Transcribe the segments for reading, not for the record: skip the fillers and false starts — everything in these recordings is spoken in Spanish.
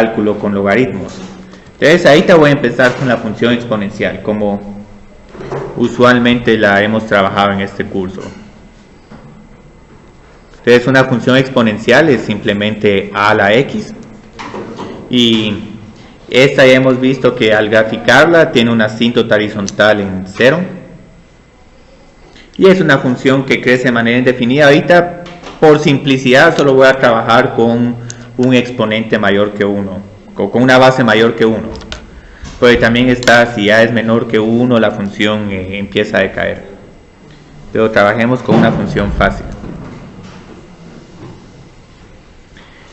cálculo con logaritmos. Entonces ahorita voy a empezar con la función exponencial, como usualmente la hemos trabajado en este curso. Entonces una función exponencial es simplemente a a la x, y esta ya hemos visto que al graficarla tiene una asíntota horizontal en 0, y es una función que crece de manera indefinida. Ahorita por simplicidad solo voy a trabajar con un exponente mayor que 1, con una base mayor que 1, porque también está, si a es menor que 1 la función empieza a decaer, pero trabajemos con una función fácil.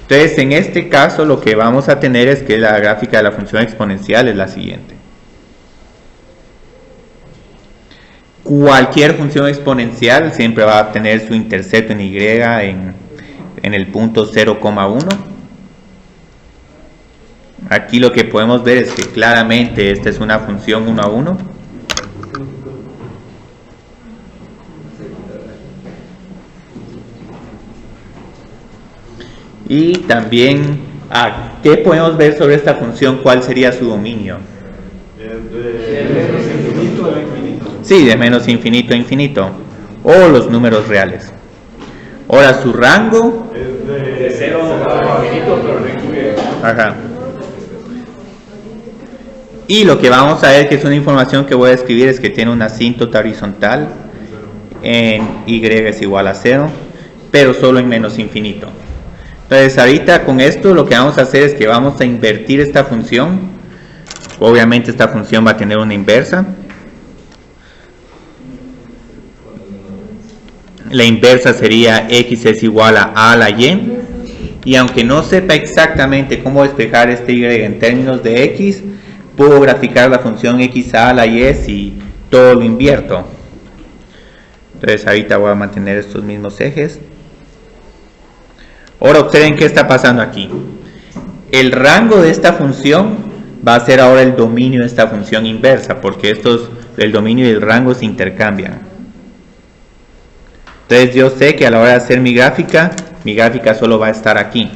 Entonces en este caso lo que vamos a tener es que la gráfica de la función exponencial es la siguiente. Cualquier función exponencial siempre va a tener su intercepto en y en el punto 0,1. Aquí lo que podemos ver es que claramente esta es una función 1 a 1. Y también, ¿qué podemos ver sobre esta función? ¿Cuál sería su dominio? De menos infinito a infinito. Sí, de menos infinito a infinito. O los números reales. Ahora, su rango Es de 0 a infinito, pero no incluye. Ajá. Y lo que vamos a ver, que es una información que voy a escribir, es que tiene una asíntota horizontal en y es igual a 0, pero solo en menos infinito. Entonces ahorita con esto lo que vamos a hacer es que vamos a invertir esta función. Obviamente esta función va a tener una inversa. La inversa sería x es igual a la y. Y aunque no sepa exactamente cómo despejar este y en términos de x, puedo graficar la función x a la y si todo lo invierto. Entonces ahorita voy a mantener estos mismos ejes. Ahora observen qué está pasando aquí. El rango de esta función va a ser ahora el dominio de esta función inversa, porque el dominio y el rango se intercambian. Entonces yo sé que a la hora de hacer mi gráfica solo va a estar aquí.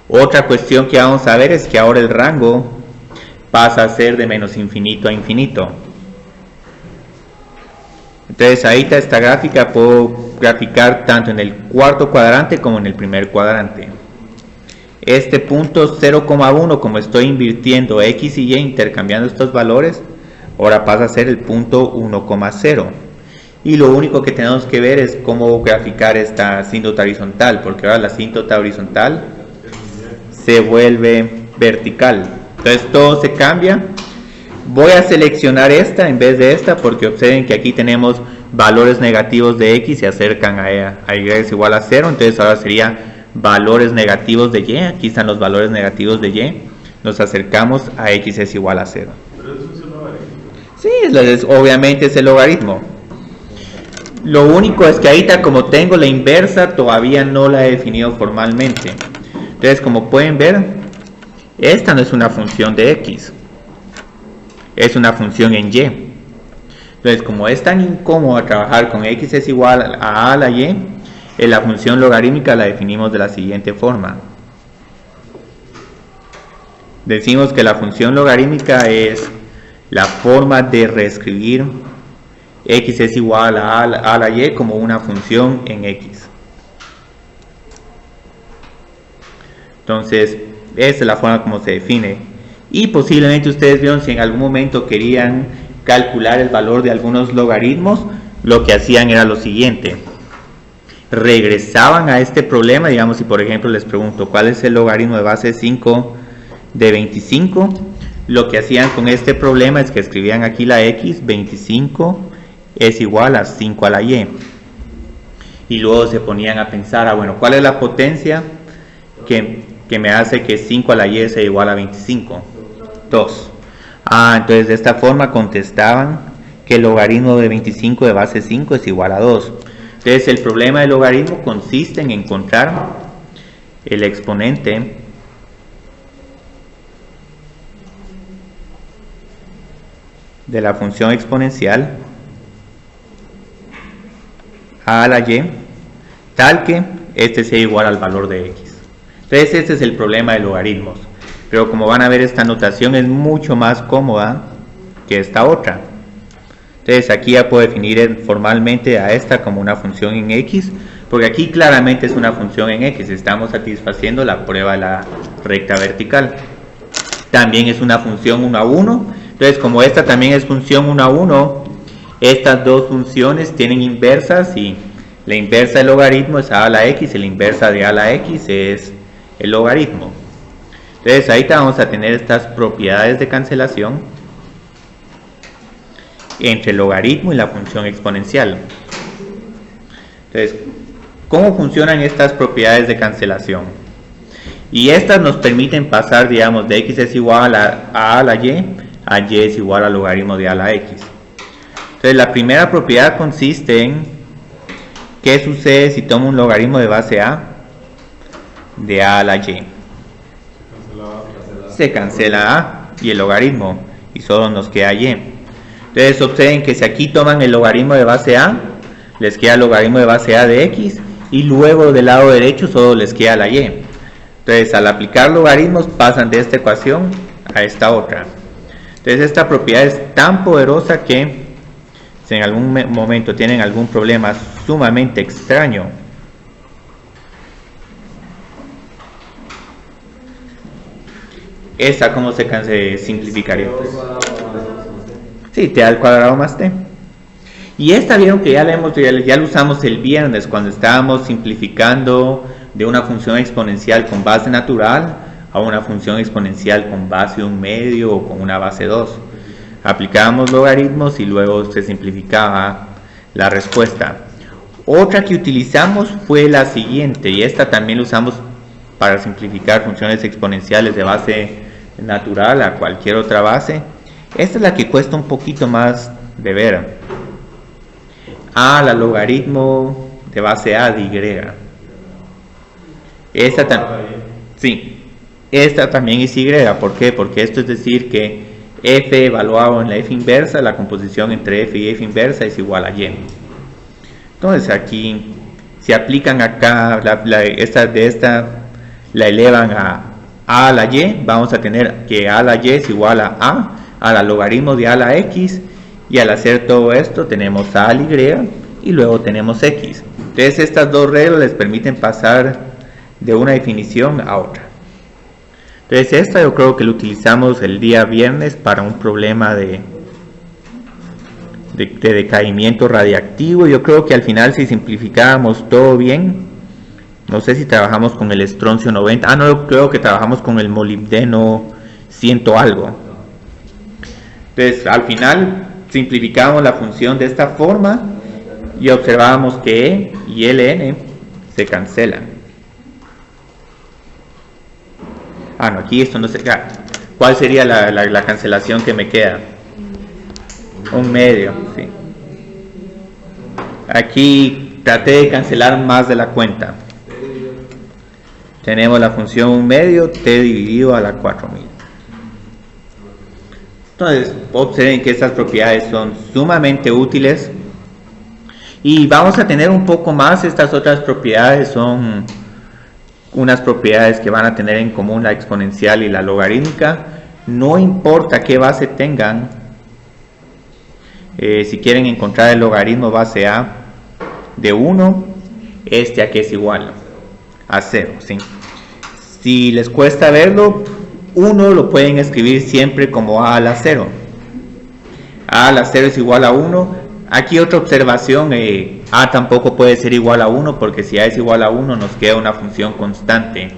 Otra cuestión que vamos a ver es que ahora el rango pasa a ser de menos infinito a infinito. Entonces ahorita esta gráfica puedo graficar tanto en el cuarto cuadrante como en el primer cuadrante. Este punto 0,1, como estoy invirtiendo x y y, intercambiando estos valores, ahora pasa a ser el punto 1,0. Y lo único que tenemos que ver es cómo graficar esta asíntota horizontal, porque ahora la asíntota horizontal se vuelve vertical. Entonces todo se cambia. Voy a seleccionar esta en vez de esta, porque observen que aquí tenemos valores negativos de x, se acercan a y es igual a 0. Entonces ahora sería valores negativos de y. Aquí están los valores negativos de y. Nos acercamos a x es igual a 0. Pero eso es un logaritmo. Sí, obviamente es el logaritmo. Lo único es que ahorita, como tengo la inversa, todavía no la he definido formalmente. Entonces, como pueden ver, esta no es una función de x, es una función en y. Entonces, como es tan incómodo trabajar con x es igual a la y, en la función logarítmica la definimos de la siguiente forma. Decimos que la función logarítmica es la forma de reescribir x es igual a la y como una función en x. Entonces, esa es la forma como se define. Y posiblemente ustedes vieron, si en algún momento querían calcular el valor de algunos logaritmos, lo que hacían era lo siguiente: regresaban a este problema. Digamos, si por ejemplo les pregunto ¿cuál es el logaritmo de base 5 de 25? Lo que hacían con este problema es que escribían aquí la x, 25 es igual a 5 a la y, y luego se ponían a pensar, bueno, ¿cuál es la potencia que me hace que 5 a la y sea igual a 25? 2. Entonces de esta forma contestaban que el logaritmo de 25 de base 5 es igual a 2. Entonces el problema del logaritmo consiste en encontrar el exponente de la función exponencial a la y tal que este sea igual al valor de x. Entonces este es el problema de logaritmos. Pero como van a ver, esta notación es mucho más cómoda que esta otra. Entonces aquí ya puedo definir formalmente a esta como una función en X, porque aquí claramente es una función en X, estamos satisfaciendo la prueba de la recta vertical. También es una función 1 a 1, entonces como esta también es función 1 a 1, estas dos funciones tienen inversas y la inversa del logaritmo es a la X y la inversa de a la X es el logaritmo. Entonces ahí vamos a tener estas propiedades de cancelación entre el logaritmo y la función exponencial. Entonces, ¿cómo funcionan estas propiedades de cancelación? Y estas nos permiten pasar, digamos, de x es igual a la y es igual al logaritmo de a la x. Entonces, la primera propiedad consiste en qué sucede si tomo un logaritmo de base a de a la y. Se cancela a y el logaritmo y solo nos queda y. Entonces observen que si aquí toman el logaritmo de base a, les queda el logaritmo de base a de x y luego del lado derecho solo les queda la y. Entonces al aplicar logaritmos pasan de esta ecuación a esta otra. Entonces esta propiedad es tan poderosa que si en algún momento tienen algún problema sumamente extraño, esa como se simplificaría. Sí, t al cuadrado más t. Y esta vieron que ya lo usamos el viernes cuando estábamos simplificando de una función exponencial con base natural a una función exponencial con base 1/2 o con una base 2. Aplicábamos logaritmos y luego se simplificaba la respuesta. Otra que utilizamos fue la siguiente, y esta también la usamos para simplificar funciones exponenciales de base natural a cualquier otra base. Esta es la que cuesta un poquito más de ver. A la logaritmo de base a de y. Esta también es y. ¿Por qué? Porque esto es decir que f evaluado en la f inversa, la composición entre f y f inversa es igual a y. Entonces aquí, si aplican acá esta la elevan a la y, vamos a tener que a la y es igual a la logaritmo de a la x, y al hacer todo esto tenemos a la y y luego tenemos x. Entonces estas dos reglas les permiten pasar de una definición a otra. Entonces esta yo creo que lo utilizamos el día viernes para un problema de decaimiento radiactivo. Yo creo que al final, si simplificábamos todo bien, no sé si trabajamos con el estroncio 90, no, creo que trabajamos con el molibdeno 100 algo. Entonces al final simplificamos la función de esta forma y observábamos que e y ln se cancelan. No, aquí esto no se queda. ¿Cuál sería la cancelación que me queda? 1/2, sí. Aquí traté de cancelar más de la cuenta. Tenemos la función 1/2 t dividido a la 4000. Entonces observen que estas propiedades son sumamente útiles, y vamos a tener un poco más. Estas otras propiedades son unas propiedades que van a tener en común la exponencial y la logarítmica. No importa qué base tengan, si quieren encontrar el logaritmo base a de 1, aquí es igual a 0, ¿sí? Si les cuesta verlo, 1 lo pueden escribir siempre como a la 0. A la 0 es igual a 1. Aquí otra observación, a tampoco puede ser igual a 1, porque si a es igual a 1 nos queda una función constante,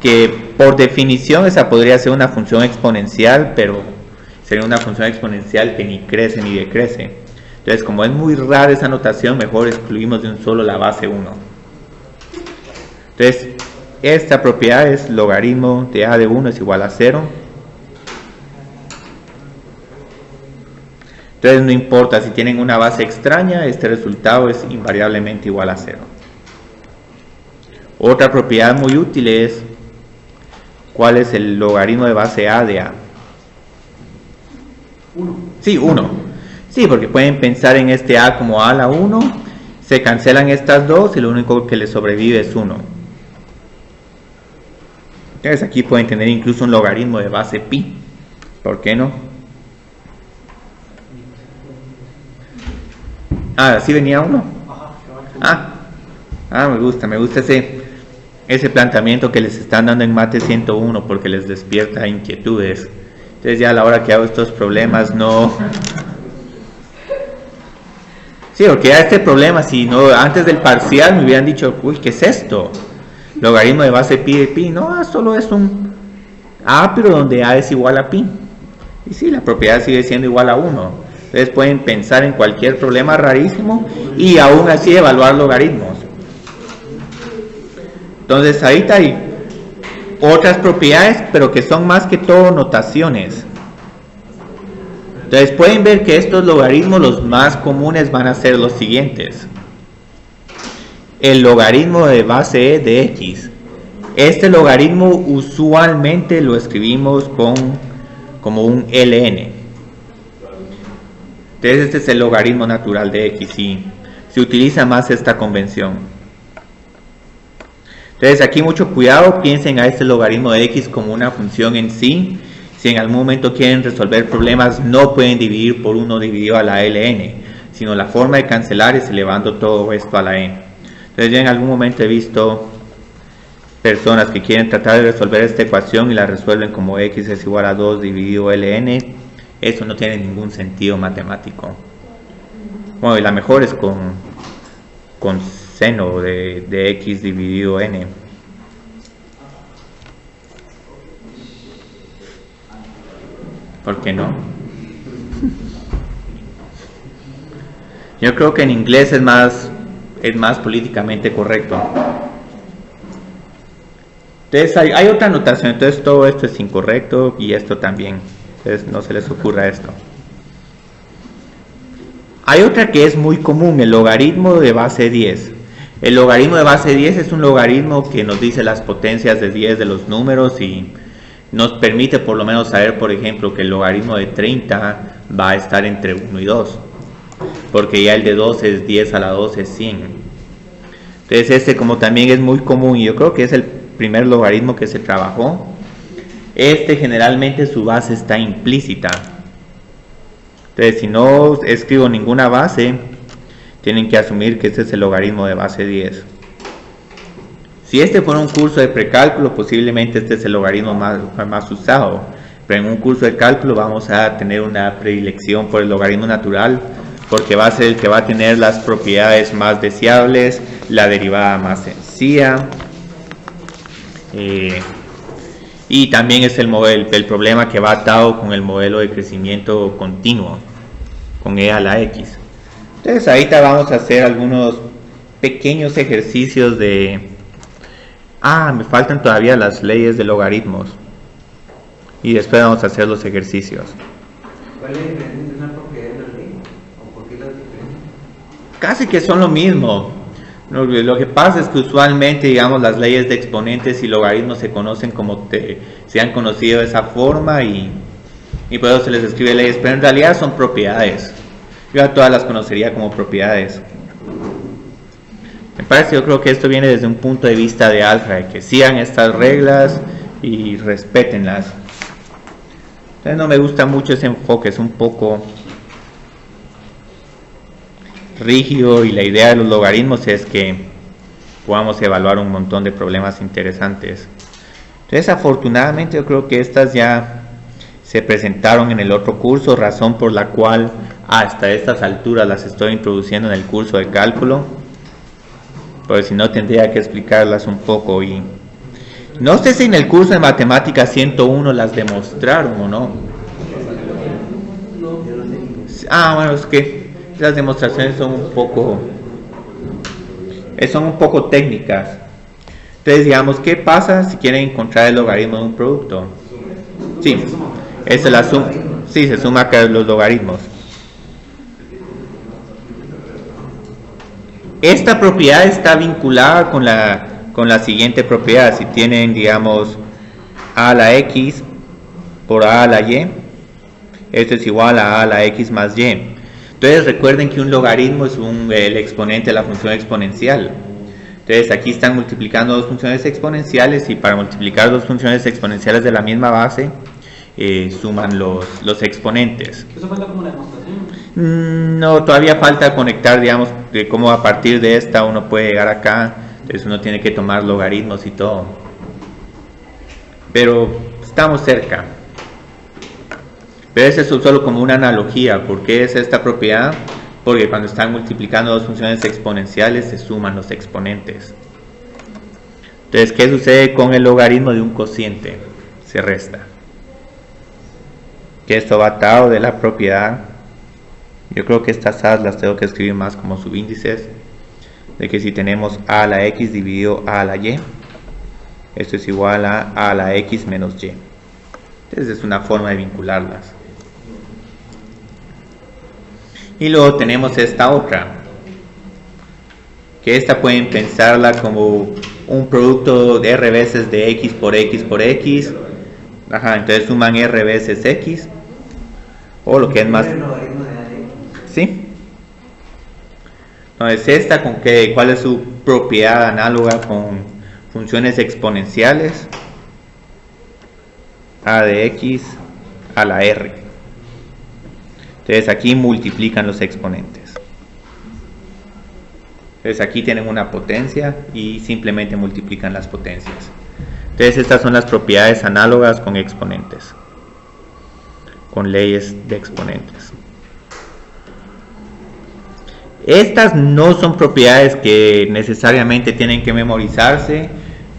que por definición esa podría ser una función exponencial, pero sería una función exponencial que ni crece ni decrece. Entonces, como es muy rara esa notación, mejor excluimos de un solo la base 1. Entonces, esta propiedad es logaritmo de a de 1 es igual a 0. Entonces no importa si tienen una base extraña, este resultado es invariablemente igual a 0. Otra propiedad muy útil es ¿cuál es el logaritmo de base a de a? 1. Sí, 1. Sí, porque pueden pensar en este a como a a la 1, se cancelan estas dos y lo único que les sobrevive es 1. Entonces aquí pueden tener incluso un logaritmo de base pi. ¿Por qué no? ¿Sí venía uno? Me gusta ese planteamiento que les están dando en Mate 101 porque les despierta inquietudes. Entonces ya a la hora que hago estos problemas no... Sí, porque ya este problema, si no antes del parcial me hubieran dicho, uy, ¿qué es esto? Logaritmo de base pi de pi. No, solo es un A, pero donde A es igual a pi. Y sí, la propiedad sigue siendo igual a 1. Entonces pueden pensar en cualquier problema rarísimo y aún así evaluar logaritmos. Entonces ahorita hay otras propiedades, pero que son más que todo notaciones. Entonces pueden ver que estos logaritmos, los más comunes, van a ser los siguientes. El logaritmo de base e de x. Este logaritmo usualmente lo escribimos como un ln. Entonces este es el logaritmo natural de x y se utiliza más esta convención. Entonces aquí mucho cuidado, piensen a este logaritmo de x como una función en sí. Si en algún momento quieren resolver problemas, no pueden dividir por 1 dividido a la ln, sino la forma de cancelar es elevando todo esto a la n. Entonces ya en algún momento he visto personas que quieren tratar de resolver esta ecuación y la resuelven como x es igual a 2 dividido ln. Eso no tiene ningún sentido matemático. Bueno, y la mejor es con seno de x dividido n. ¿Por qué no? Yo creo que en inglés es más políticamente correcto. Entonces hay otra notación. Entonces todo esto es incorrecto y esto también. Entonces no se les ocurra esto. Hay otra que es muy común, el logaritmo de base 10. El logaritmo de base 10 es un logaritmo que nos dice las potencias de 10 de los números y nos permite por lo menos saber, por ejemplo, que el logaritmo de 30 va a estar entre 1 y 2, porque ya el de 2 es 10 a la 2 es 100. Entonces este, como también es muy común y yo creo que es el primer logaritmo que se trabajó, este generalmente su base está implícita. Entonces si no escribo ninguna base, tienen que asumir que este es el logaritmo de base 10. Si este fuera un curso de precálculo, posiblemente este es el logaritmo más usado, pero en un curso de cálculo vamos a tener una predilección por el logaritmo natural, porque va a ser el que va a tener las propiedades más deseables, la derivada más sencilla, y también es el problema que va atado con el modelo de crecimiento continuo, con e a la x. Entonces ahorita vamos a hacer algunos pequeños ejercicios de... me faltan todavía las leyes de logaritmos. Y después vamos a hacer los ejercicios. ¿Cuál es la diferencia entre una propiedad y una ley? ¿O por qué las diferencias? Casi que son lo mismo. Lo que pasa es que usualmente, digamos, las leyes de exponentes y logaritmos se conocen como se han conocido de esa forma y por eso se les escribe leyes, pero en realidad son propiedades. Yo a todas las conocería como propiedades. Me parece, yo creo que esto viene desde un punto de vista de álgebra, de que sigan estas reglas y respétenlas. Entonces no me gusta mucho ese enfoque, es un poco rígido y la idea de los logaritmos es que podamos evaluar un montón de problemas interesantes. Entonces afortunadamente yo creo que estas ya se presentaron en el otro curso, razón por la cual hasta estas alturas las estoy introduciendo en el curso de cálculo, porque si no tendría que explicarlas un poco. Y no sé si en el curso de matemáticas 101 las demostraron o no. Bueno, es que las demostraciones son un poco técnicas. Entonces digamos, ¿qué pasa si quieren encontrar el logaritmo de un producto? Sí, es la suma. Sí, se suma acá los logaritmos. Esta propiedad está vinculada con la siguiente propiedad. Si tienen, digamos, a a la x por a a la y, esto es igual a la x más y. Entonces recuerden que un logaritmo es el exponente de la función exponencial. Entonces aquí están multiplicando dos funciones exponenciales y para multiplicar dos funciones exponenciales de la misma base suman los exponentes. ¿Eso falta como una demostración? No, todavía falta conectar, digamos, de cómo a partir de esta uno puede llegar acá. Entonces uno tiene que tomar logaritmos y todo. Pero estamos cerca. Pero eso es solo como una analogía. ¿Por qué es esta propiedad? Porque cuando están multiplicando dos funciones exponenciales se suman los exponentes. Entonces, ¿qué sucede con el logaritmo de un cociente? Se resta. Que esto va atado de la propiedad. Yo creo que estas a las tengo que escribir más como subíndices. De que si tenemos a a la x dividido a la y, esto es igual a a la x menos y. Entonces es una forma de vincularlas. Y luego tenemos esta otra, que esta pueden pensarla como un producto de r veces de x por x por x. Ajá, entonces suman r veces x, o lo que es más... ¿Sí? Entonces esta, ¿con qué? ¿Cuál es su propiedad análoga con funciones exponenciales? A de x a la r. Entonces aquí multiplican los exponentes. Entonces aquí tienen una potencia y simplemente multiplican las potencias. Entonces estas son las propiedades análogas con exponentes, con leyes de exponentes. Estas no son propiedades que necesariamente tienen que memorizarse.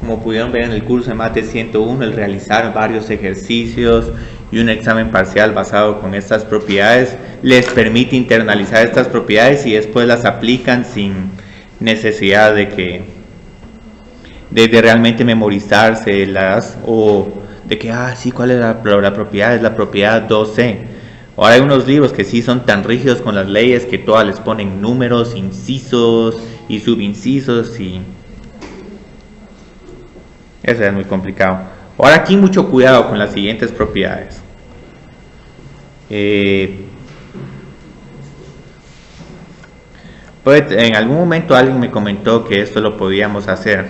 Como pudieron ver en el curso de Mate 101, el realizar varios ejercicios y un examen parcial basado con estas propiedades les permite internalizar estas propiedades y después las aplican sin necesidad de realmente memorizárselas o de que, sí, ¿cuál es la propiedad? Es la propiedad 2c. Ahora hay unos libros que sí son tan rígidos con las leyes que todas les ponen números, incisos y subincisos y eso es muy complicado. Ahora aquí mucho cuidado con las siguientes propiedades. Pues en algún momento alguien me comentó que esto lo podíamos hacer.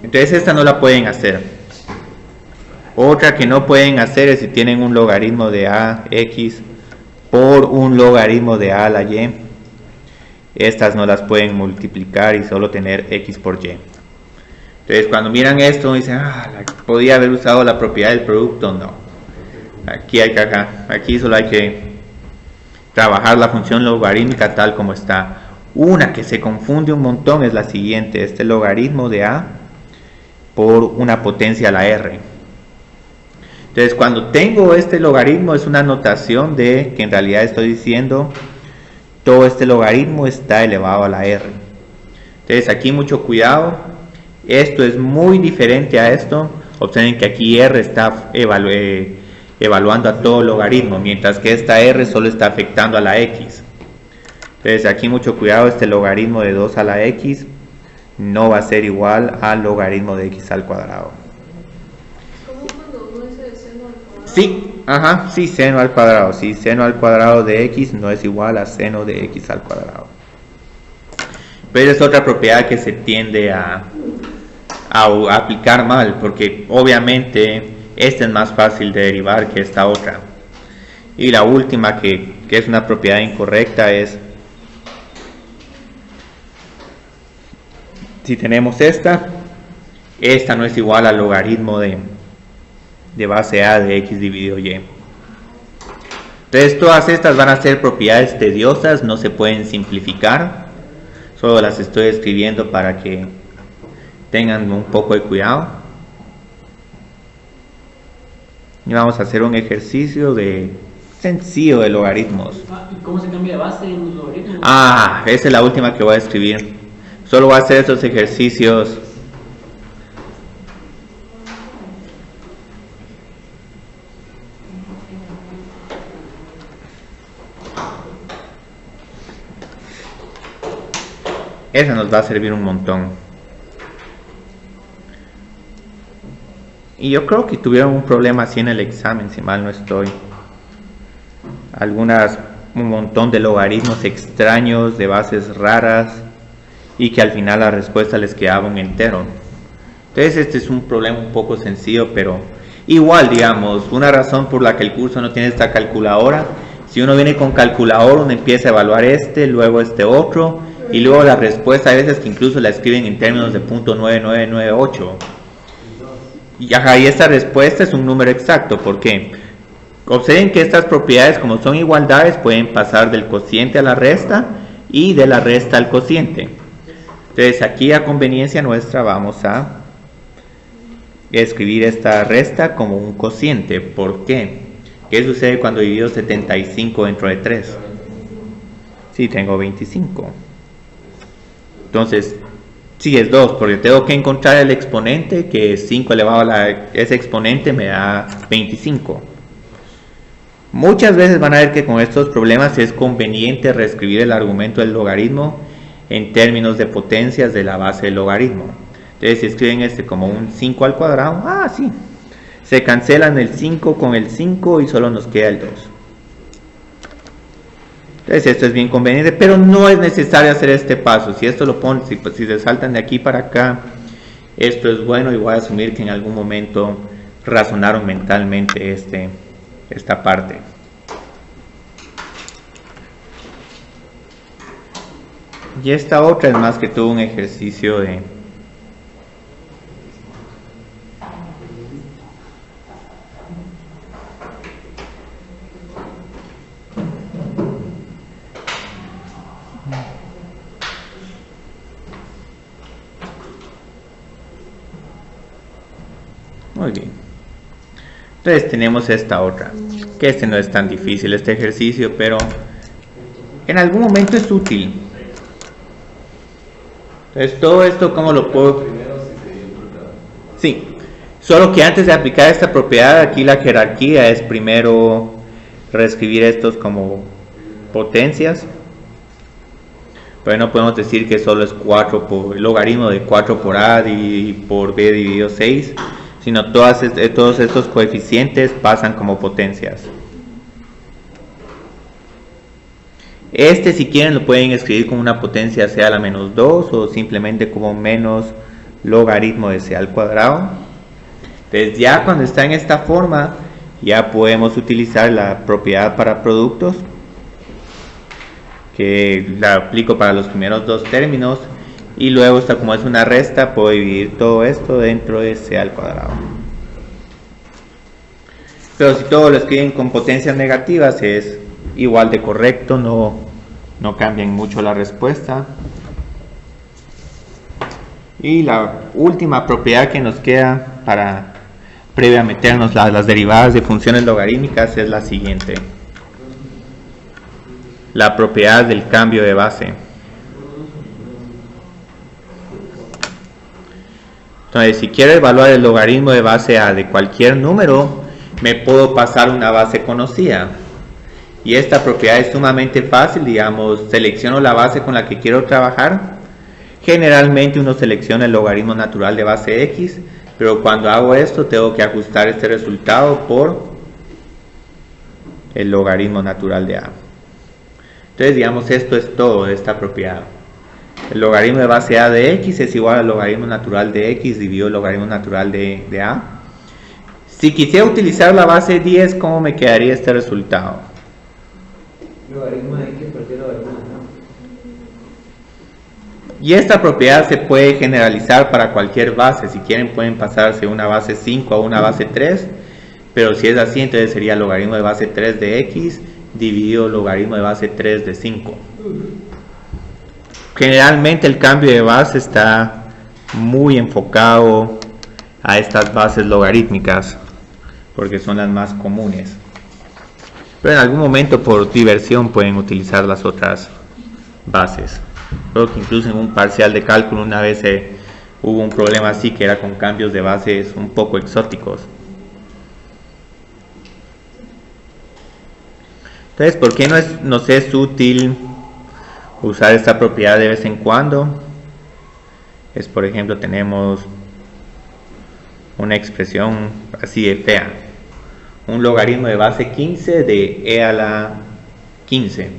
Entonces esta no la pueden hacer. Otra que no pueden hacer es si tienen un logaritmo de ax por un logaritmo de a a la y. Estas no las pueden multiplicar y solo tener x por y. Entonces cuando miran esto dicen, podía haber usado la propiedad del producto. No, aquí solo hay que trabajar la función logarítmica tal como está. Una que se confunde un montón es la siguiente: este logaritmo de a por una potencia a la r. Entonces cuando tengo este logaritmo es una notación de que en realidad estoy diciendo todo este logaritmo está elevado a la r. Entonces aquí mucho cuidado, esto es muy diferente a esto. Observen que aquí r está evaluando a todo logaritmo, mientras que esta r solo está afectando a la x. Entonces aquí mucho cuidado, este logaritmo de 2 a la x no va a ser igual al logaritmo de x al cuadrado. ¿Cómo cuando uno dice seno al cuadrado? Sí, sí, seno al cuadrado. Sí, seno al cuadrado de x no es igual a seno de x al cuadrado. Pero es otra propiedad que se tiende a aplicar mal, porque obviamente esta es más fácil de derivar que esta otra. Y la última que es una propiedad incorrecta es, si tenemos esta no es igual al logaritmo de base a de x dividido y. Entonces todas estas van a ser propiedades tediosas, no se pueden simplificar. Solo las estoy escribiendo para que tengan un poco de cuidado. Y vamos a hacer un ejercicio sencillo de logaritmos. ¿Y cómo se cambia de base en los logaritmos? Esa es la última que voy a escribir. Solo voy a hacer esos ejercicios. Esa nos va a servir un montón. Y yo creo que tuvieron un problema así en el examen, si mal no estoy. un montón de logaritmos extraños, de bases raras, y que al final la respuesta les quedaba un entero. Entonces este es un problema un poco sencillo, pero igual, digamos, una razón por la que el curso no tiene esta calculadora, si uno viene con calculador, uno empieza a evaluar luego este otro, y luego la respuesta a veces que incluso la escriben en términos de .9998. Y esta respuesta es un número exacto. ¿Por qué? Observen que estas propiedades, como son igualdades, pueden pasar del cociente a la resta y de la resta al cociente. Entonces aquí a conveniencia nuestra vamos a escribir esta resta como un cociente. ¿Por qué? ¿Qué sucede cuando divido 75 dentro de 3? Sí, tengo 25. Entonces, sí es 2, porque tengo que encontrar el exponente, que es 5 elevado a ese exponente me da 25. Muchas veces van a ver que con estos problemas es conveniente reescribir el argumento del logaritmo en términos de potencias de la base del logaritmo. Entonces si escriben este como un 5 al cuadrado, sí, se cancelan el 5 con el 5 y solo nos queda el 2. Entonces esto es bien conveniente, pero no es necesario hacer este paso. Si esto lo ponen, si se saltan de aquí para acá, esto es bueno, y voy a asumir que en algún momento razonaron mentalmente esta parte. Y esta otra es más que todo un ejercicio de muy bien. Entonces tenemos esta otra, que no es tan difícil este ejercicio, pero en algún momento es útil. Entonces todo esto, ¿cómo lo puedo? Sí, solo que antes de aplicar esta propiedad, aquí la jerarquía es primero reescribir estos como potencias. Pero no podemos decir que solo es 4 por el logaritmo de 4 por a y por b dividido 6, sino todos estos coeficientes pasan como potencias. Si quieren lo pueden escribir como una potencia c a la menos 2 o simplemente como menos logaritmo de c al cuadrado. Entonces ya cuando está en esta forma ya podemos utilizar la propiedad para productos, que la aplico para los primeros dos términos, y luego como es una resta puedo dividir todo esto dentro de c al cuadrado. Pero si todo lo escriben con potencias negativas es igual de correcto, no cambian mucho la respuesta. Y la última propiedad que nos queda para previa a meternos las derivadas de funciones logarítmicas es la siguiente: la propiedad del cambio de base. Entonces, si quiero evaluar el logaritmo de base a de cualquier número, me puedo pasar una base conocida. Y esta propiedad es sumamente fácil. Digamos, selecciono la base con la que quiero trabajar. Generalmente uno selecciona el logaritmo natural de base x, pero cuando hago esto tengo que ajustar este resultado por el logaritmo natural de a. Entonces, digamos, esto es todo de esta propiedad. El logaritmo de base a de x es igual al logaritmo natural de x dividido el logaritmo natural de a. Si quisiera utilizar la base 10, ¿cómo me quedaría este resultado? Logaritmo de x por el logaritmo de a. Y esta propiedad se puede generalizar para cualquier base. Si quieren pueden pasarse una base 5 a una base 3, pero si es así, entonces sería logaritmo de base 3 de x dividido logaritmo de base 3 de 5. Generalmente el cambio de base está muy enfocado a estas bases logarítmicas porque son las más comunes, pero en algún momento por diversión pueden utilizar las otras bases. Creo que incluso en un parcial de cálculo una vez hubo un problema así, que era con cambios de bases un poco exóticos. Entonces, ¿por qué nos es útil usar esta propiedad de vez en cuando? Es, por ejemplo, tenemos una expresión así de fea: un logaritmo de base 15 de e a la 15.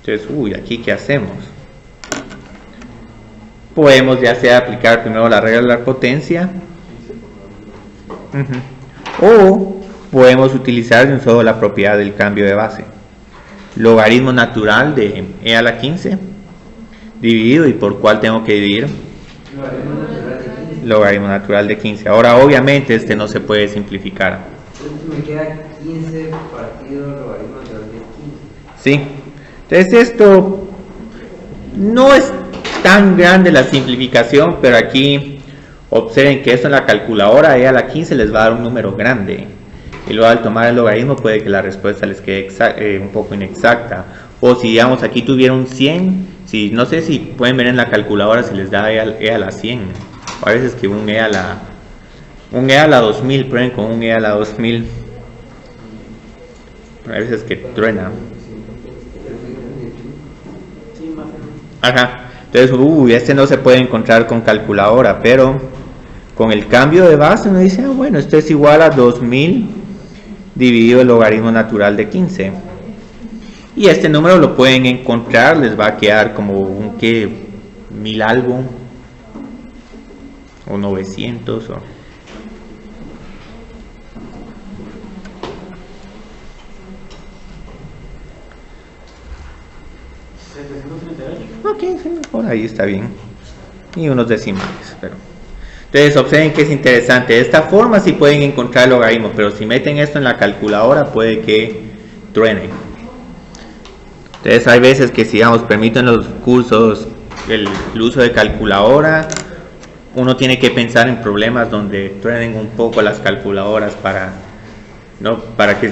Entonces, aquí ¿qué hacemos? Podemos ya sea aplicar primero la regla de la potencia, o podemos utilizar de un solo la propiedad del cambio de base. Logaritmo natural de e a la 15 dividido, ¿y por cuál tengo que dividir? Logaritmo natural de 15. Ahora obviamente este no se puede simplificar. Entonces me queda 15 partido logaritmo natural de 15. ¿Sí? Entonces esto no es tan grande la simplificación, pero aquí observen que esto en la calculadora e a la 15 les va a dar un número grande, y luego al tomar el logaritmo puede que la respuesta les quede un poco inexacta, o si digamos aquí tuviera un 100, si, no sé si pueden ver en la calculadora si les da e a la 100, o a veces que un e a la 2000, prueben con un e a la 2000, a veces que truena. Sí, más. Ajá, entonces este no se puede encontrar con calculadora, pero con el cambio de base uno dice, bueno, esto es igual a 2000 dividido el logaritmo natural de 15, y este número lo pueden encontrar, les va a quedar como un que 1000 algo o 900 o... Ok, sí, por ahí está bien. Y unos decimales, pero... Entonces observen que es interesante. De esta forma sí pueden encontrar el logaritmo, pero si meten esto en la calculadora puede que truene. Entonces hay veces que si digamos permiten los cursos el uso de calculadora, uno tiene que pensar en problemas donde truenen un poco las calculadoras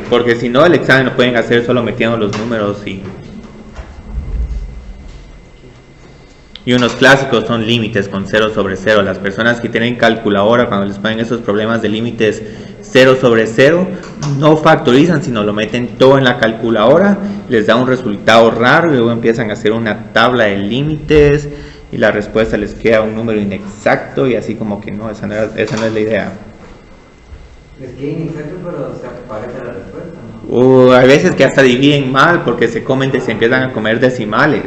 porque si no el examen lo pueden hacer solo metiendo los números y unos clásicos son límites con 0 sobre 0. Las personas que tienen calculadora, cuando les ponen esos problemas de límites 0 sobre 0, no factorizan, sino lo meten todo en la calculadora, les da un resultado raro y luego empiezan a hacer una tabla de límites y la respuesta les queda un número inexacto y así como que no, esa no es la idea. Les queda inexacto, pero se aparece la respuesta, ¿no? Hay veces que hasta dividen mal porque se empiezan a comer decimales.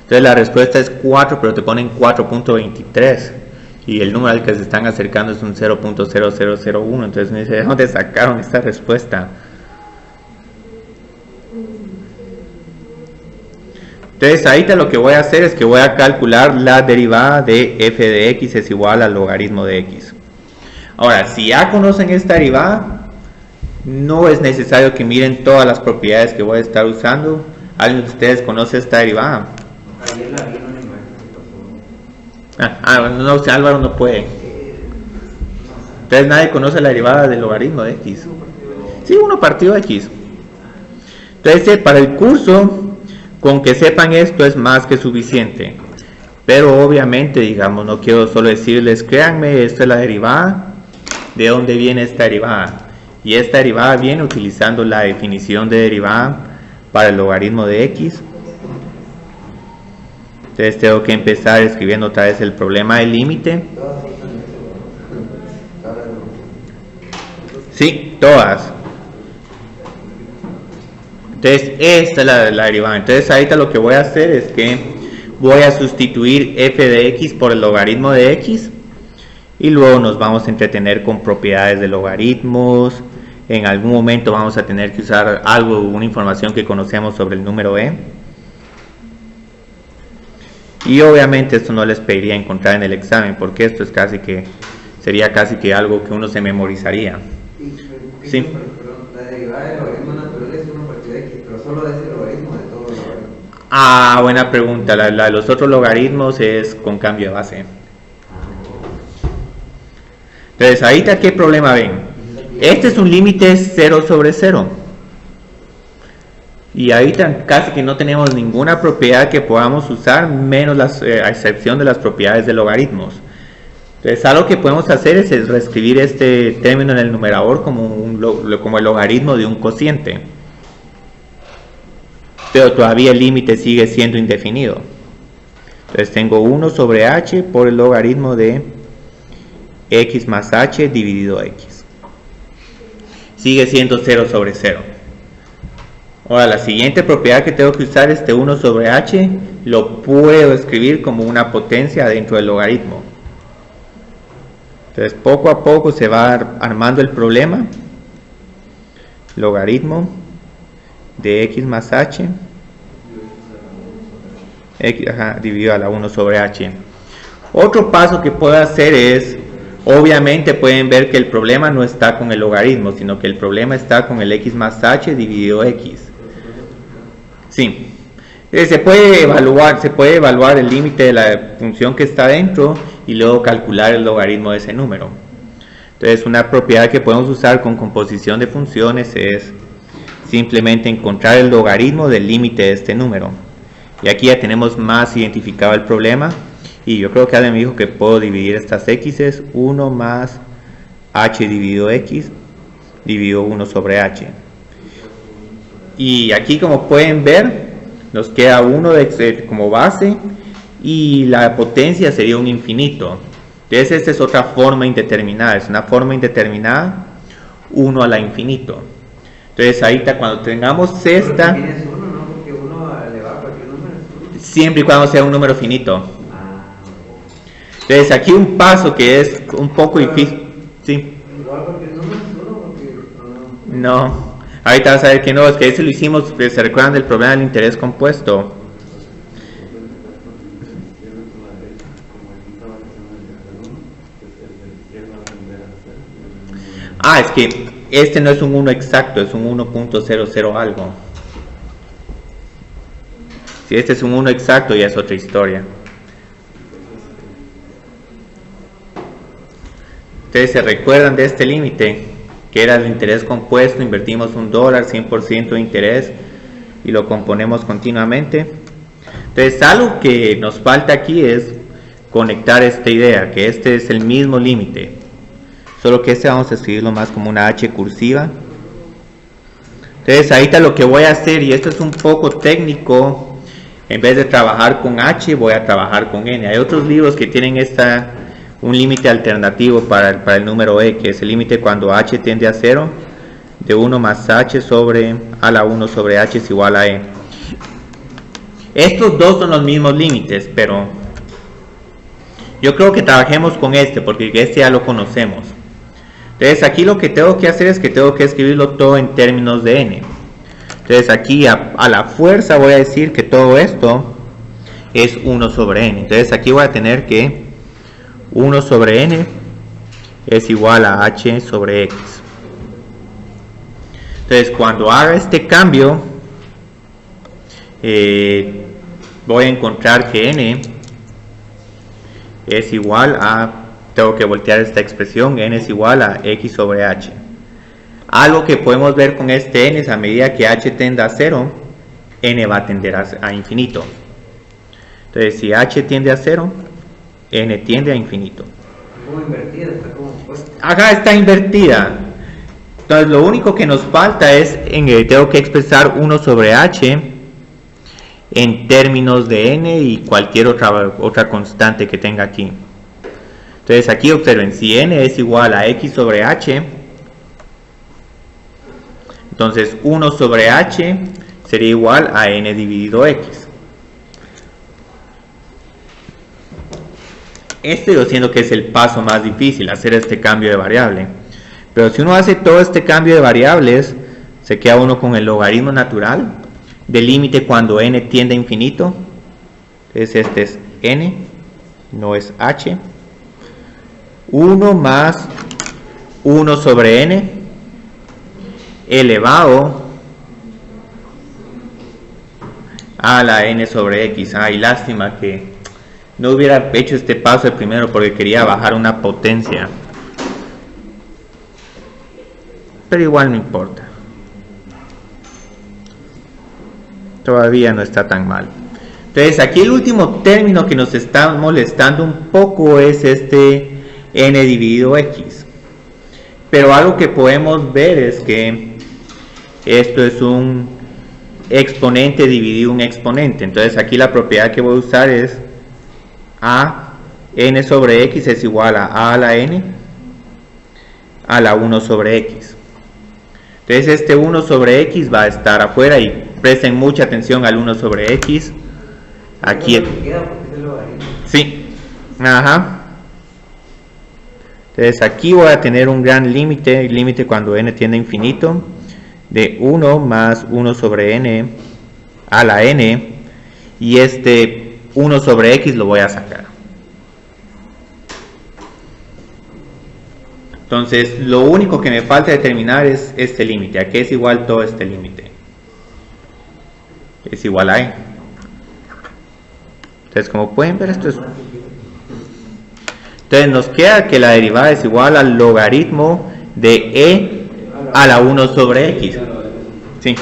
Entonces la respuesta es 4, pero te ponen 4.23 y el número al que se están acercando es un 0.0001. Entonces me dice, ¿de dónde sacaron esta respuesta? Entonces ahorita lo que voy a hacer es que voy a calcular la derivada de f de x es igual al logaritmo de x. Ahora, si ya conocen esta derivada, no es necesario que miren todas las propiedades que voy a estar usando. ¿Alguien de ustedes conoce esta derivada? Ayer la vi en una imagen. No, o sea, Álvaro no puede. Entonces nadie conoce la derivada del logaritmo de x. Sí, 1 partido de x. Entonces para el curso, con que sepan esto es más que suficiente. Pero obviamente, digamos, no quiero solo decirles, créanme, esta es la derivada. ¿De dónde viene esta derivada? Y esta derivada viene utilizando la definición de derivada para el logaritmo de x. Entonces tengo que empezar escribiendo otra vez el problema del límite. Sí, todas. Entonces esta es la derivada. Entonces ahorita lo que voy a hacer es que voy a sustituir f de x por el logaritmo de x. Y luego nos vamos a entretener con propiedades de logaritmos. En algún momento vamos a tener que usar una información que conocemos sobre el número e. Y obviamente esto no les pediría encontrar en el examen, porque esto es sería casi que algo que uno se memorizaría. Sí. Perdón, la derivada del logaritmo natural es 1 partido de x, pero solo es el logaritmo de todos los logaritmos. Buena pregunta. La de los otros logaritmos es con cambio de base. Entonces, ahorita, ¿qué problema ven? Este es un límite 0 sobre 0. Y ahorita casi que no tenemos ninguna propiedad que podamos usar, menos a excepción de las propiedades de logaritmos. Entonces, algo que podemos hacer es reescribir este término en el numerador como el logaritmo de un cociente. Pero todavía el límite sigue siendo indefinido. Entonces, tengo 1 sobre h por el logaritmo de x más h dividido x. Sigue siendo 0 sobre 0. Ahora, la siguiente propiedad que tengo que usar, este 1 sobre h, lo puedo escribir como una potencia dentro del logaritmo. Entonces, poco a poco se va armando el problema. Logaritmo de x más h, dividido a la 1 sobre h. Otro paso que puedo hacer es, obviamente pueden ver que el problema no está con el logaritmo, sino que el problema está con el x más h dividido x. Sí, se puede evaluar el límite de la función que está dentro y luego calcular el logaritmo de ese número. Entonces, una propiedad que podemos usar con composición de funciones es simplemente encontrar el logaritmo del límite de este número. Y aquí ya tenemos más identificado el problema. Y yo creo que alguien me dijo que puedo dividir estas x's, 1 más h dividido x, dividido 1 sobre h. Y aquí, como pueden ver, nos queda 1 como base y la potencia sería un infinito. Entonces esta es otra forma indeterminada, es una forma indeterminada 1 a la infinito. Entonces ahorita cuando tengamos esta, Tienes uno, ¿no? Porque uno elevado a cualquier número es uno. siempre y cuando sea un número finito. Entonces aquí un paso que es un poco difícil. ¿Sí? Igual cualquier número es uno, porque No, ahorita vas a ver que no, es que ese lo hicimos, ¿se recuerdan del problema del interés compuesto? Ah, es que este no es un 1 exacto, es un 1.00 algo. Si este es un 1 exacto, ya es otra historia. Ustedes se recuerdan de este límite, que era el interés compuesto, invertimos $1, 100% de interés y lo componemos continuamente. Entonces, algo que nos falta aquí es conectar esta idea, que este es el mismo límite, solo que este vamos a escribirlo más como una h cursiva. Entonces, ahorita lo que voy a hacer, y esto es un poco técnico, en vez de trabajar con h, voy a trabajar con n. Hay otros libros que tienen un límite alternativo para el número e, que es el límite cuando h tiende a 0, de 1 más h sobre a la 1 sobre h es igual a e. Estos dos son los mismos límites, pero yo creo que trabajemos con este, porque este ya lo conocemos. Entonces aquí lo que tengo que hacer es que tengo que escribirlo todo en términos de n. Entonces aquí a la fuerza voy a decir que todo esto es 1 sobre n. Entonces aquí voy a tener que 1 sobre n es igual a h sobre x. Entonces cuando haga este cambio, voy a encontrar que n es igual a, tengo que voltear esta expresión, n es igual a x sobre h. Algo que podemos ver con este n es a medida que h tiende a 0, n va a tender a infinito. Entonces si h tiende a 0, n tiende a infinito. como invertida, está como puesta. Acá está invertida. Entonces lo único que nos falta es, tengo que expresar 1 sobre h en términos de n y cualquier otra constante que tenga aquí. Entonces aquí observen, si n es igual a x sobre h, entonces 1 sobre h sería igual a n dividido x. Yo siento que es el paso más difícil, hacer este cambio de variable. Pero si uno hace todo este cambio de variables, se queda uno con el logaritmo natural del límite cuando n tiende a infinito. Entonces este es n, no es h. 1 más 1 sobre n elevado a la n sobre x. Ay, lástima que no hubiera hecho este paso de primero porque quería bajar una potencia. Pero igual no importa. Todavía no está tan mal. Entonces aquí el último término que nos está molestando un poco es este n dividido x. Pero algo que podemos ver es que esto es un exponente dividido un exponente. Entonces aquí la propiedad que voy a usar es a n sobre x es igual a la n a la 1 sobre x. Entonces este 1 sobre x va a estar afuera y presten mucha atención al 1 sobre x. Aquí. Es lo que queda porque es el logaritmo. Sí. Ajá. Entonces aquí voy a tener un gran límite, el límite cuando n tiende a infinito, de 1 más 1 sobre n a la n, y este 1 sobre x lo voy a sacar. Entonces lo único que me falta determinar es este límite. ¿A qué es igual todo este límite? Es igual a e. Entonces, como pueden ver, esto es... Entonces nos queda que la derivada es igual al logaritmo de e a la 1 sobre x. Sí.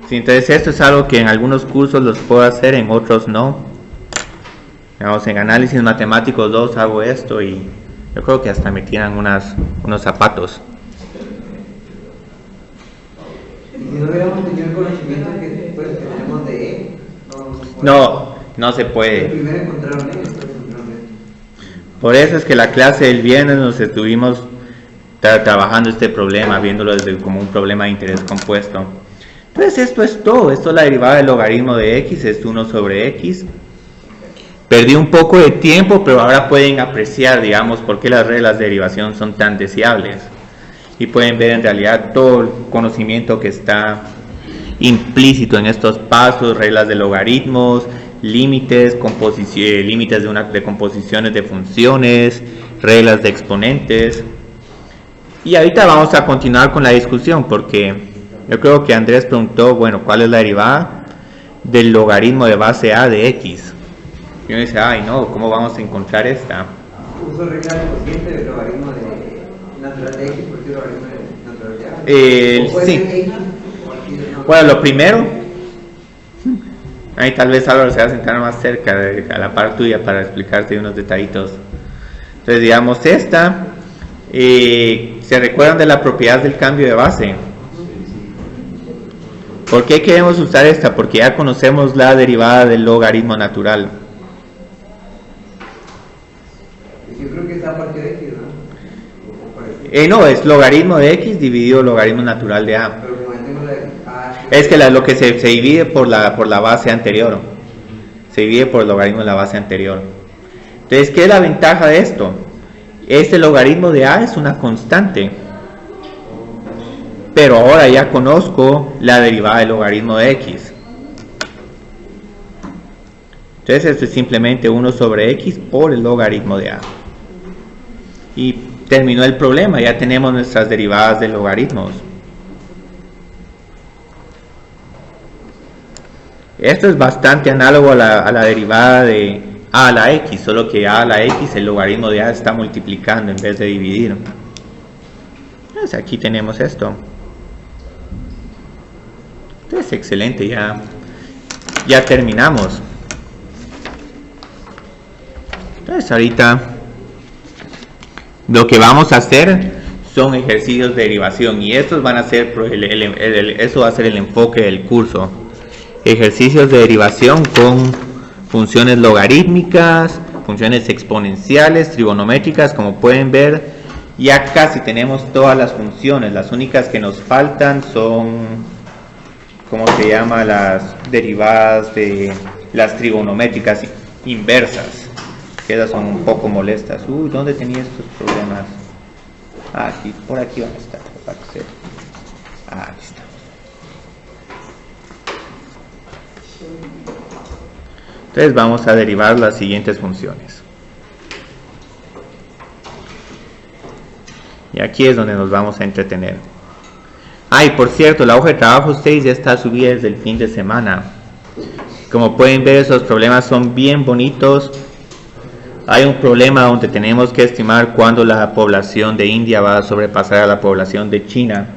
Sí, entonces esto es algo que en algunos cursos los puedo hacer, en otros no. Digamos, en análisis matemáticos 2 hago esto y yo creo que hasta me tiran unos zapatos. Y si no hubiéramos tenido el conocimiento que pues, tenemos de E, No se puede. Primero encontraron E, después encontraron E. Por eso es que la clase del viernes nos estuvimos trabajando este problema, viéndolo desde como un problema de interés compuesto. Entonces esto es todo. Esto es la derivada del logaritmo de x, es 1 sobre x. Perdí un poco de tiempo, pero ahora pueden apreciar, digamos, por qué las reglas de derivación son tan deseables. Y pueden ver en realidad todo el conocimiento que está implícito en estos pasos, reglas de logaritmos, límites, límites de composiciones de funciones, reglas de exponentes. Y ahorita vamos a continuar con la discusión, porque yo creo que Andrés preguntó, bueno, ¿cuál es la derivada del logaritmo de base a de x? Y uno dice, ay no, ¿cómo vamos a encontrar esta? Uso regla de cociente del logaritmo de natural de x por el logaritmo de natural de a. ¿O puede Sí. ser x? O aquí, ¿no? Bueno, lo primero, ahí tal vez Álvaro se va a sentar más cerca a la par tuya para explicarte unos detallitos. Entonces, digamos esta, ¿se recuerdan de la propiedad del cambio de base? ¿Por qué queremos usar esta? Porque ya conocemos la derivada del logaritmo natural. Yo creo que está a partir de x, ¿no? No, es logaritmo de x dividido logaritmo natural de a. Pero como ya tengo la a, Es que lo que se divide por la base anterior. Se divide por el logaritmo de la base anterior. Entonces, ¿qué es la ventaja de esto? Este logaritmo de a es una constante. Pero ahora ya conozco la derivada del logaritmo de x. Entonces esto es simplemente 1 sobre x por el logaritmo de a. Y terminó el problema, ya tenemos nuestras derivadas de logaritmos. Esto es bastante análogo a la derivada de a a la x, solo que a la x, el logaritmo de a está multiplicando en vez de dividir. Entonces aquí tenemos esto. Entonces excelente, ya terminamos. Entonces ahorita lo que vamos a hacer son ejercicios de derivación y estos van a ser eso va a ser el enfoque del curso. Ejercicios de derivación con funciones logarítmicas, funciones exponenciales, trigonométricas. Como pueden ver, ya casi tenemos todas las funciones. Las únicas que nos faltan son, ¿cómo se llama? Las derivadas de las trigonométricas inversas, que esas son un poco molestas. Uy, ¿dónde tenía estos problemas? Aquí, por aquí van a estar. Aquí está. Entonces vamos a derivar las siguientes funciones. Y aquí es donde nos vamos a entretener. Y por cierto, la hoja de trabajo 6 ya está subida desde el fin de semana. Como pueden ver, esos problemas son bien bonitos. Hay un problema donde tenemos que estimar cuándo la población de India va a sobrepasar a la población de China.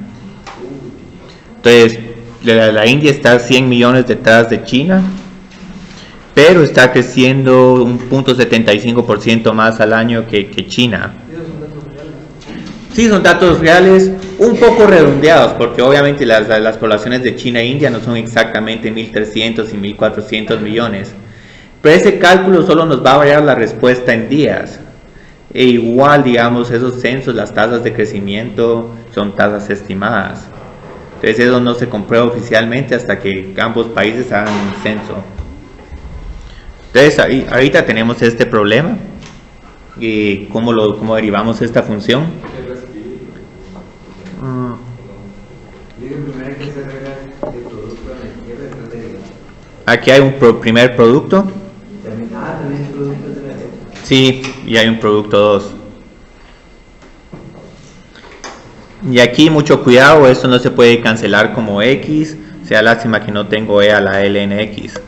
Entonces, la India está 100 millones detrás de China, pero está creciendo un 0.75% más al año que China. Sí, son datos reales, un poco redondeados, porque obviamente las poblaciones de China e India no son exactamente 1.300 y 1.400 millones. Pero ese cálculo solo nos va a variar la respuesta en días. E igual, digamos, esos censos, las tasas de crecimiento son tasas estimadas. Entonces eso no se comprueba oficialmente hasta que ambos países hagan un censo. Entonces ahorita tenemos este problema. ¿Y cómo derivamos esta función? Aquí hay un primer producto. También producto de la derecha. Sí, y hay un producto 2. Y aquí mucho cuidado, esto no se puede cancelar como X, sea lástima que no tengo E a la ln(x).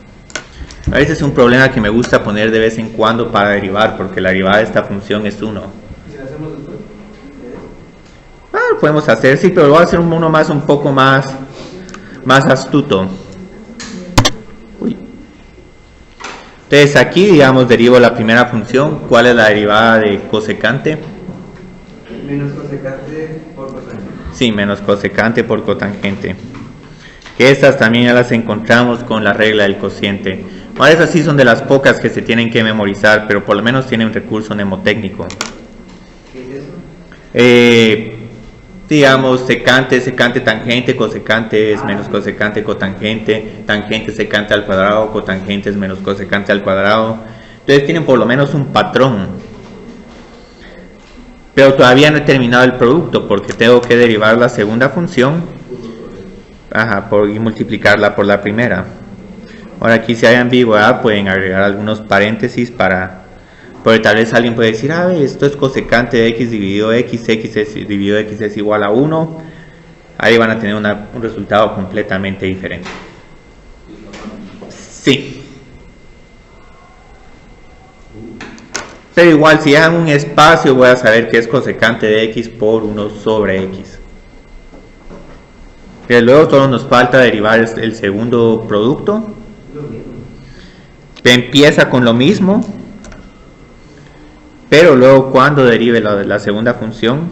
A veces es un problema que me gusta poner de vez en cuando para derivar, porque la derivada de esta función es 1. ¿Y si lo hacemos después? Lo podemos hacer, sí, pero voy a hacer uno más un poco más astuto. Uy. Entonces aquí, digamos, derivo la primera función. ¿Cuál es la derivada de cosecante? Menos cosecante por cotangente. Sí, menos cosecante por cotangente. Que estas también ya las encontramos con la regla del cociente. Ahora esas sí son de las pocas que se tienen que memorizar, pero por lo menos tienen un recurso mnemotécnico. ¿Qué es eso? Digamos, secante, tangente, cosecante es menos cosecante, cotangente, tangente, secante al cuadrado, cotangente es menos cosecante al cuadrado. Entonces tienen por lo menos un patrón. Pero todavía no he terminado el producto porque tengo que derivar la segunda función y multiplicarla por la primera. Ahora aquí si hay ambigüedad pueden agregar algunos paréntesis porque tal vez alguien puede decir, esto es cosecante de x dividido x, dividido x es igual a 1. Ahí van a tener un resultado completamente diferente. Sí. Pero igual si dejan un espacio voy a saber que es cosecante de x por 1 sobre x. Y luego solo nos falta derivar el segundo producto. Empieza con lo mismo, pero luego cuando derive la segunda función,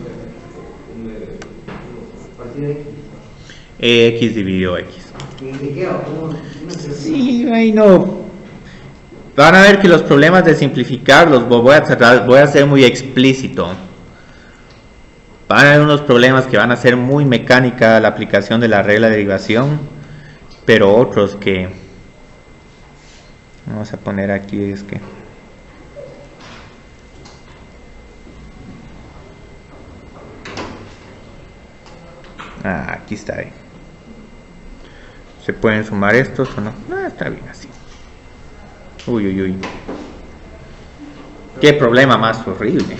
x dividido x. Sí, ahí no. Van a ver que los problemas de simplificar los voy a hacer muy explícito. Van a haber unos problemas que van a ser muy mecánica la aplicación de la regla de derivación, pero otros que vamos a poner aquí es que aquí está bien. ¿Se pueden sumar estos o no? No, está bien así. Uy. Qué problema más horrible.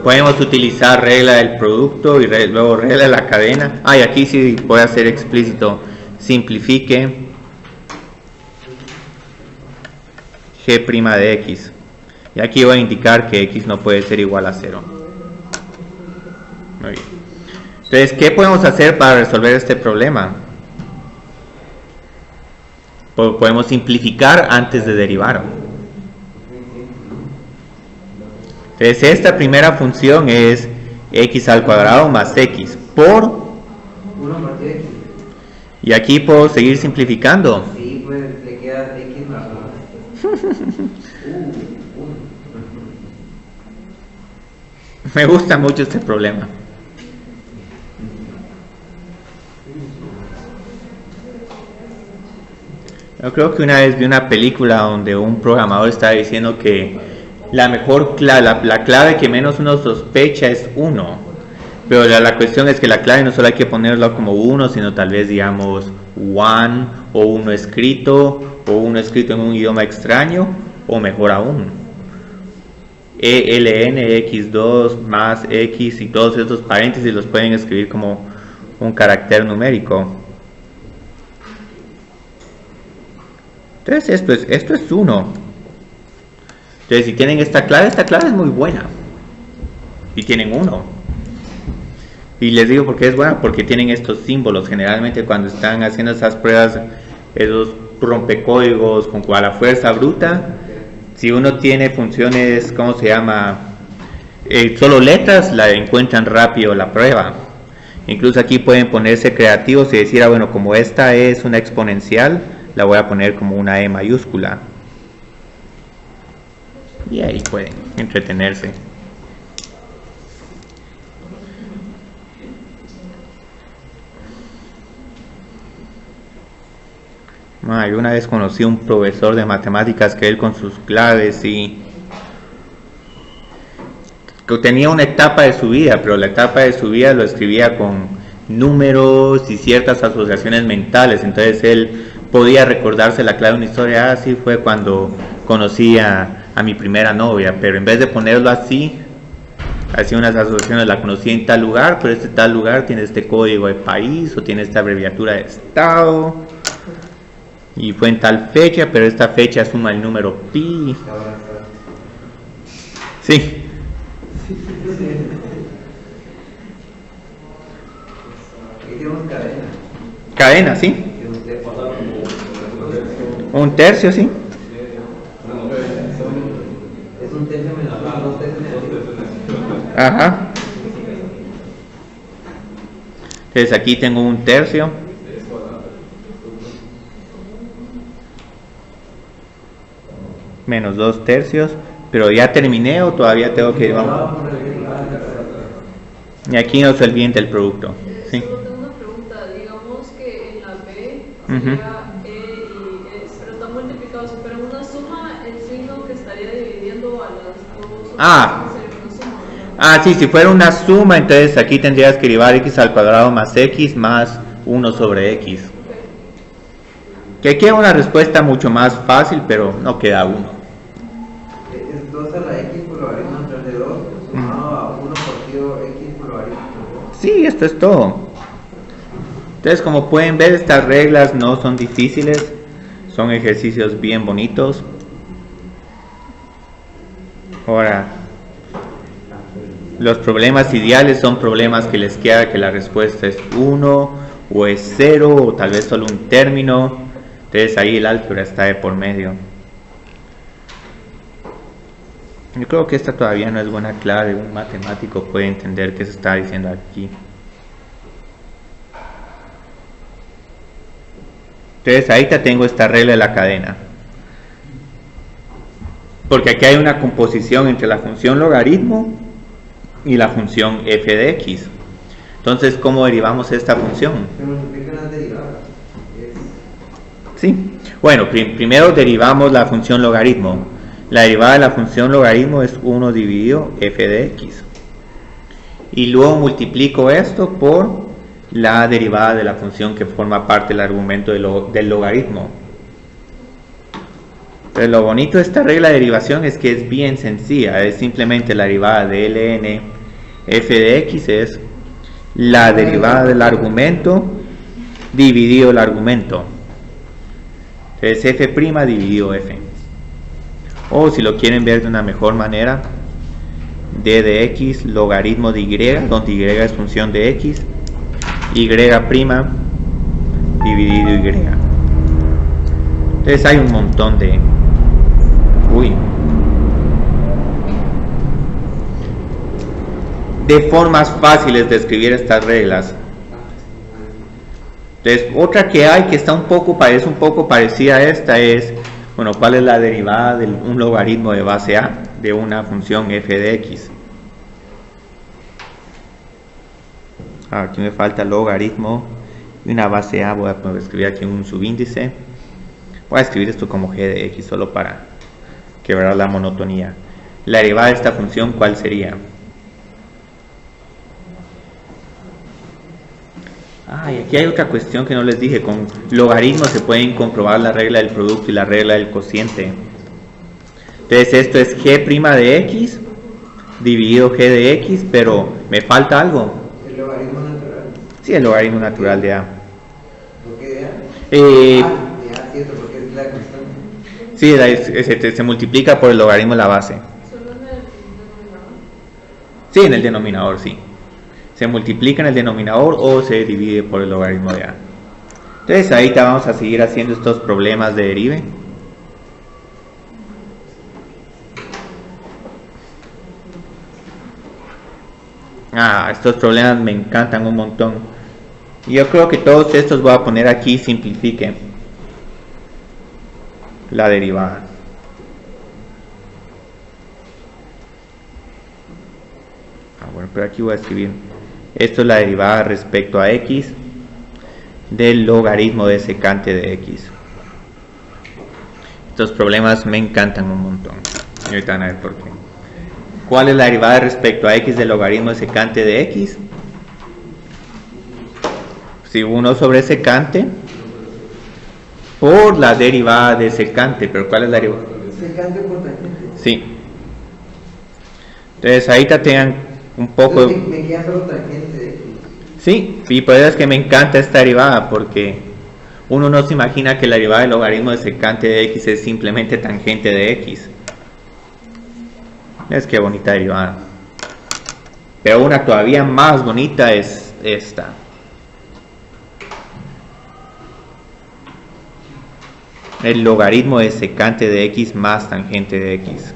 Podemos utilizar regla del producto y luego regla de la cadena. Y aquí sí voy a hacer explícito. Simplifique g' de x. Y aquí voy a indicar que x no puede ser igual a 0. Muy bien. Entonces, ¿qué podemos hacer para resolver este problema? Podemos simplificar antes de derivar. Entonces, esta primera función es x al cuadrado más x por 1 parte x. Y aquí puedo seguir simplificando. Sí, pues le queda x más 1. Me gusta mucho este problema. Yo creo que una vez vi una película donde un programador estaba diciendo que la clave que menos uno sospecha es 1. Pero la cuestión es que la clave no solo hay que ponerla como 1, sino tal vez digamos 1 o 1 escrito en un idioma extraño, o mejor aún, ELN, x2 más x y todos estos paréntesis los pueden escribir como un carácter numérico. Entonces esto es 1. Entonces si tienen esta clave es muy buena. Y tienen 1. Y les digo por qué es buena, porque tienen estos símbolos. Generalmente cuando están haciendo esas pruebas, esos rompecódigos a la fuerza bruta, si uno tiene funciones, ¿cómo se llama? Solo letras, la encuentran rápido la prueba. Incluso aquí pueden ponerse creativos y decir, bueno, como esta es una exponencial, la voy a poner como una E mayúscula. Y ahí pueden entretenerse. Yo una vez conocí a un profesor de matemáticas que él con sus claves y que tenía una etapa de su vida, pero la etapa de su vida lo escribía con números y ciertas asociaciones mentales. Entonces él podía recordarse la clave de una historia. Así fue cuando conocí a mi primera novia, pero en vez de ponerlo así, hacía unas asociaciones. La conocí en tal lugar, pero este tal lugar tiene este código de país o tiene esta abreviatura de estado, y fue en tal fecha, pero esta fecha suma el número pi. Sí. Aquí tenemos cadena. Cadena, sí. Un tercio, sí. Es un tercio menos dos tercios negativos. Ajá. Entonces aquí tengo un tercio. Menos 2 tercios. Pero ya terminé o todavía tengo que ir. Y aquí no se olviden del producto. Sí. Solo tengo una pregunta. Digamos que en la B sería E y S, pero están multiplicados. Pero en una suma, el signo que estaría dividiendo a las dos sería una suma, ¿verdad? Sí, si fuera una suma, entonces aquí tendrías que derivar x al cuadrado más x más 1 sobre x. Que queda una respuesta mucho más fácil, pero no queda 1. Es 2 a la x por logaritmo natural de 2, sumado a 1 partido x por logaritmo de 2. Sí, esto es todo. Entonces, como pueden ver, estas reglas no son difíciles, son ejercicios bien bonitos. Ahora, los problemas ideales son problemas que les queda que la respuesta es 1 o es 0 o tal vez solo un término. Entonces ahí el álgebra está de por medio. Yo creo que esta todavía no es buena clave. Un matemático puede entender qué se está diciendo aquí. Entonces ahí te tengo esta regla de la cadena. Porque aquí hay una composición entre la función logaritmo y la función f de x. Entonces, ¿cómo derivamos esta función? Se multiplican las derivadas. Sí. Bueno, primero derivamos la función logaritmo. La derivada de la función logaritmo es 1 dividido f de x. Y luego multiplico esto por la derivada de la función que forma parte del argumento del logaritmo. Pero lo bonito de esta regla de derivación es que es bien sencilla. Es simplemente la derivada de ln f de x es la derivada del argumento dividido el argumento. Es f' dividido f. O si lo quieren ver de una mejor manera, d de x logaritmo de y, donde y es función de x, y' dividido y. Entonces hay un montón de formas fáciles de escribir estas reglas. Entonces, otra que hay que está un poco parecida a esta es, bueno, ¿cuál es la derivada de un logaritmo de base a de una función f de x? Aquí me falta logaritmo y una base a. Voy a escribir aquí un subíndice. Voy a escribir esto como g de x solo para quebrar la monotonía. La derivada de esta función, ¿cuál sería? Y aquí hay otra cuestión que no les dije. Con logaritmos se pueden comprobar la regla del producto y la regla del cociente. Entonces esto es g' de x dividido g de x, pero me falta algo. El logaritmo natural. Sí, el logaritmo natural de a. ¿Por qué de a? De a, cierto, porque es la cuestión. Sí, se multiplica por el logaritmo de la base. ¿Solo en el denominador? Sí, en el denominador, sí. Se multiplica en el denominador o se divide por el logaritmo de a. Entonces ahorita vamos a seguir haciendo estos problemas de derive. Estos problemas me encantan un montón. Yo creo que todos estos voy a poner aquí, simplifique la derivada. bueno, pero aquí voy a escribir. Esto es la derivada respecto a x del logaritmo de secante de x. Estos problemas me encantan un montón. Y ahorita van a ver por qué. ¿Cuál es la derivada respecto a x del logaritmo de secante de x? Si 1 sobre secante por la derivada de secante. ¿Pero cuál es la derivada? Secante por tangente. Sí. Entonces ahorita tengan un poco... Entonces, me queda solo tangente de x. Sí, y por eso es que me encanta esta derivada, porque uno no se imagina que la derivada del logaritmo de secante de x es simplemente tangente de x. Es que bonita derivada. Pero una todavía más bonita es esta. El logaritmo de secante de x más tangente de x.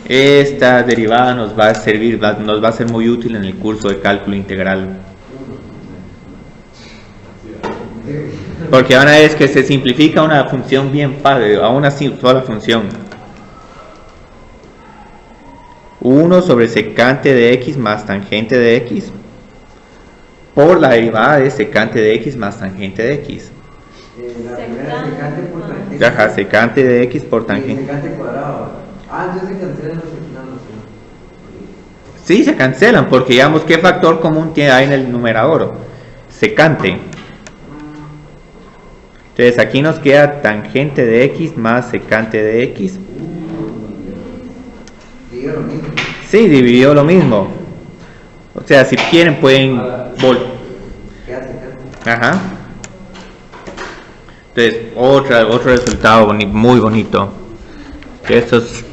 Esta derivada nos va a servir, nos va a ser muy útil en el curso de cálculo integral. Porque van a ver que se simplifica una función bien fácil, a una sola función. 1 sobre secante de x más tangente de x por la derivada de secante de x más tangente de x. La primera es secante por tangente. Ajá, secante de x por tangente. Secante cuadrado. Entonces se cancelan los secantes. Sí, se cancelan porque digamos qué factor común hay en el numerador. Secante. Entonces aquí nos queda tangente de x más secante de x. Digo lo mismo. Sí, dividió lo mismo. O sea, si quieren pueden... Queda secante. Ajá. Entonces, otro resultado muy bonito. Que estos,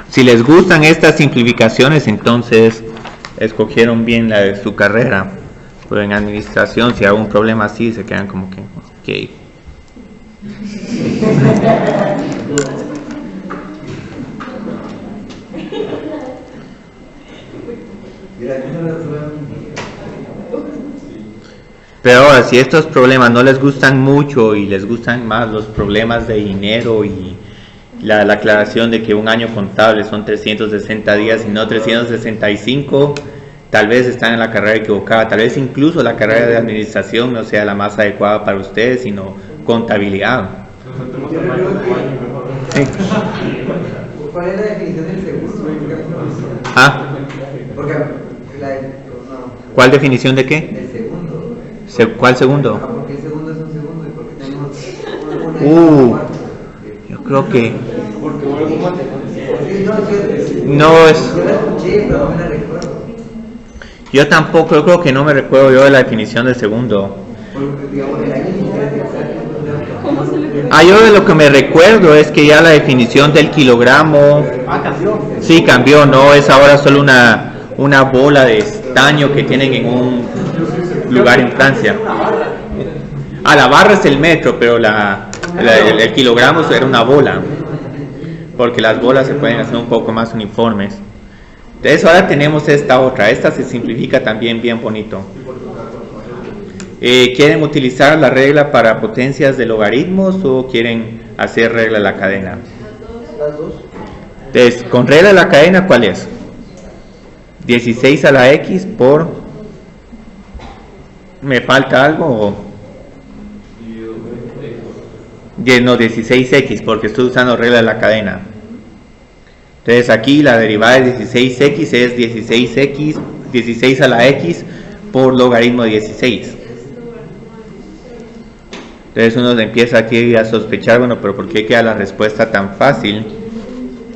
si les gustan estas simplificaciones, entonces escogieron bien la de su carrera. Pero en administración, si hay un problema así, se quedan como que, ok. Pero ahora, si estos problemas no les gustan mucho y les gustan más los problemas de dinero y la aclaración de que un año contable son 360 días y no 365, tal vez están en la carrera equivocada, tal vez incluso la carrera de administración no sea la más adecuada para ustedes, sino contabilidad. Sí. ¿Cuál es la definición del segundo? Ah, Porque no. ¿cuál definición de qué? El segundo. ¿Cuál segundo? ¿Por qué el segundo es un segundo y por qué tenemos una Yo creo que Porque luego mate. no es... Yo la escuché, pero no me la recuerdo. Yo tampoco, yo creo que no me recuerdo yo de la definición del segundo. Porque, digamos, el año ¿Cómo se le puede? Yo de lo que me recuerdo es que ya la definición del kilogramo... Cambió. Sí, cambió, no es ahora solo una bola de estaño que tienen en un lugar en Francia. La barra es el metro, pero el kilogramo era una bola, porque las bolas se pueden hacer un poco más uniformes. Entonces ahora tenemos esta se simplifica también bien bonito. ¿Quieren utilizar la regla para potencias de logaritmos o quieren hacer regla de la cadena? Las dos. Entonces, con regla de la cadena, ¿cuál es? 16 a la x por... ¿Me falta algo? No, 16x, porque estoy usando regla de la cadena. Entonces aquí la derivada de 16x es 16x, 16 a la x por logaritmo de 16. Entonces uno empieza aquí a sospechar, bueno, pero ¿por qué queda la respuesta tan fácil?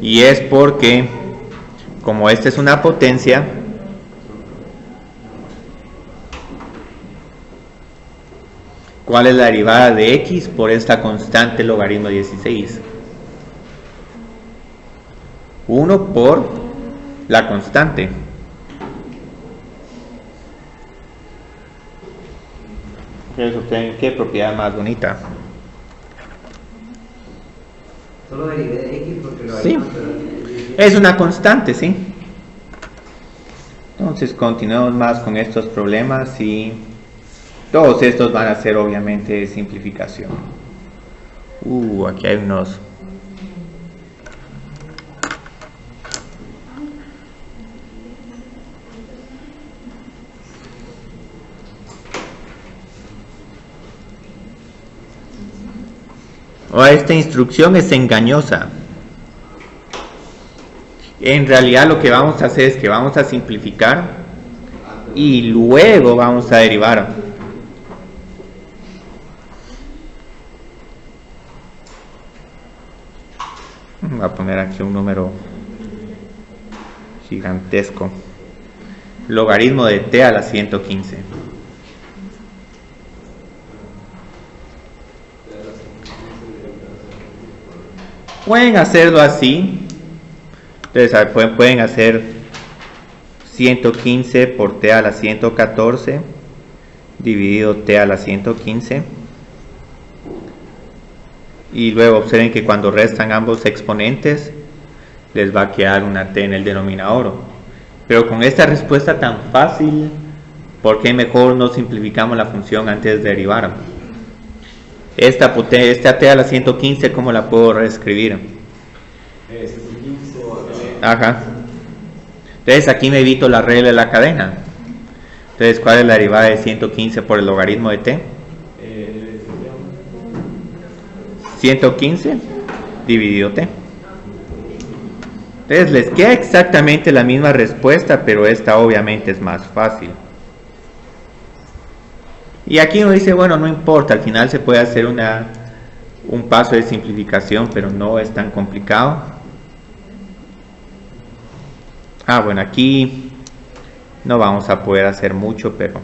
Y es porque, como esta es una potencia, ¿cuál es la derivada de x por esta constante logaritmo de 16? 1 por la constante. Eso tiene qué propiedad más bonita. Solo derivé de x porque lo Sí. hay. Es una constante, ¿sí? Entonces continuemos más con estos problemas y todos estos van a ser obviamente simplificación. Aquí hay unos. o esta instrucción es engañosa. En realidad lo que vamos a hacer es que vamos a simplificar y luego vamos a derivar. Voy a poner aquí un número gigantesco. Logaritmo de t a la 115. Pueden hacerlo así. Entonces pueden hacer 115 por t a la 114 dividido t a la 115. Y luego observen que cuando restan ambos exponentes les va a quedar una t en el denominador. Pero con esta respuesta tan fácil, ¿por qué mejor no simplificamos la función antes de derivar? Esta t a la 115, ¿cómo la puedo reescribir? Ajá. Entonces aquí me evito la regla de la cadena. Entonces, ¿cuál es la derivada de 115 por el logaritmo de t? 115 dividido t. Entonces les queda exactamente la misma respuesta, pero esta obviamente es más fácil. Y aquí uno dice, bueno, no importa, al final se puede hacer un paso de simplificación, pero no es tan complicado. Bueno, aquí no vamos a poder hacer mucho, pero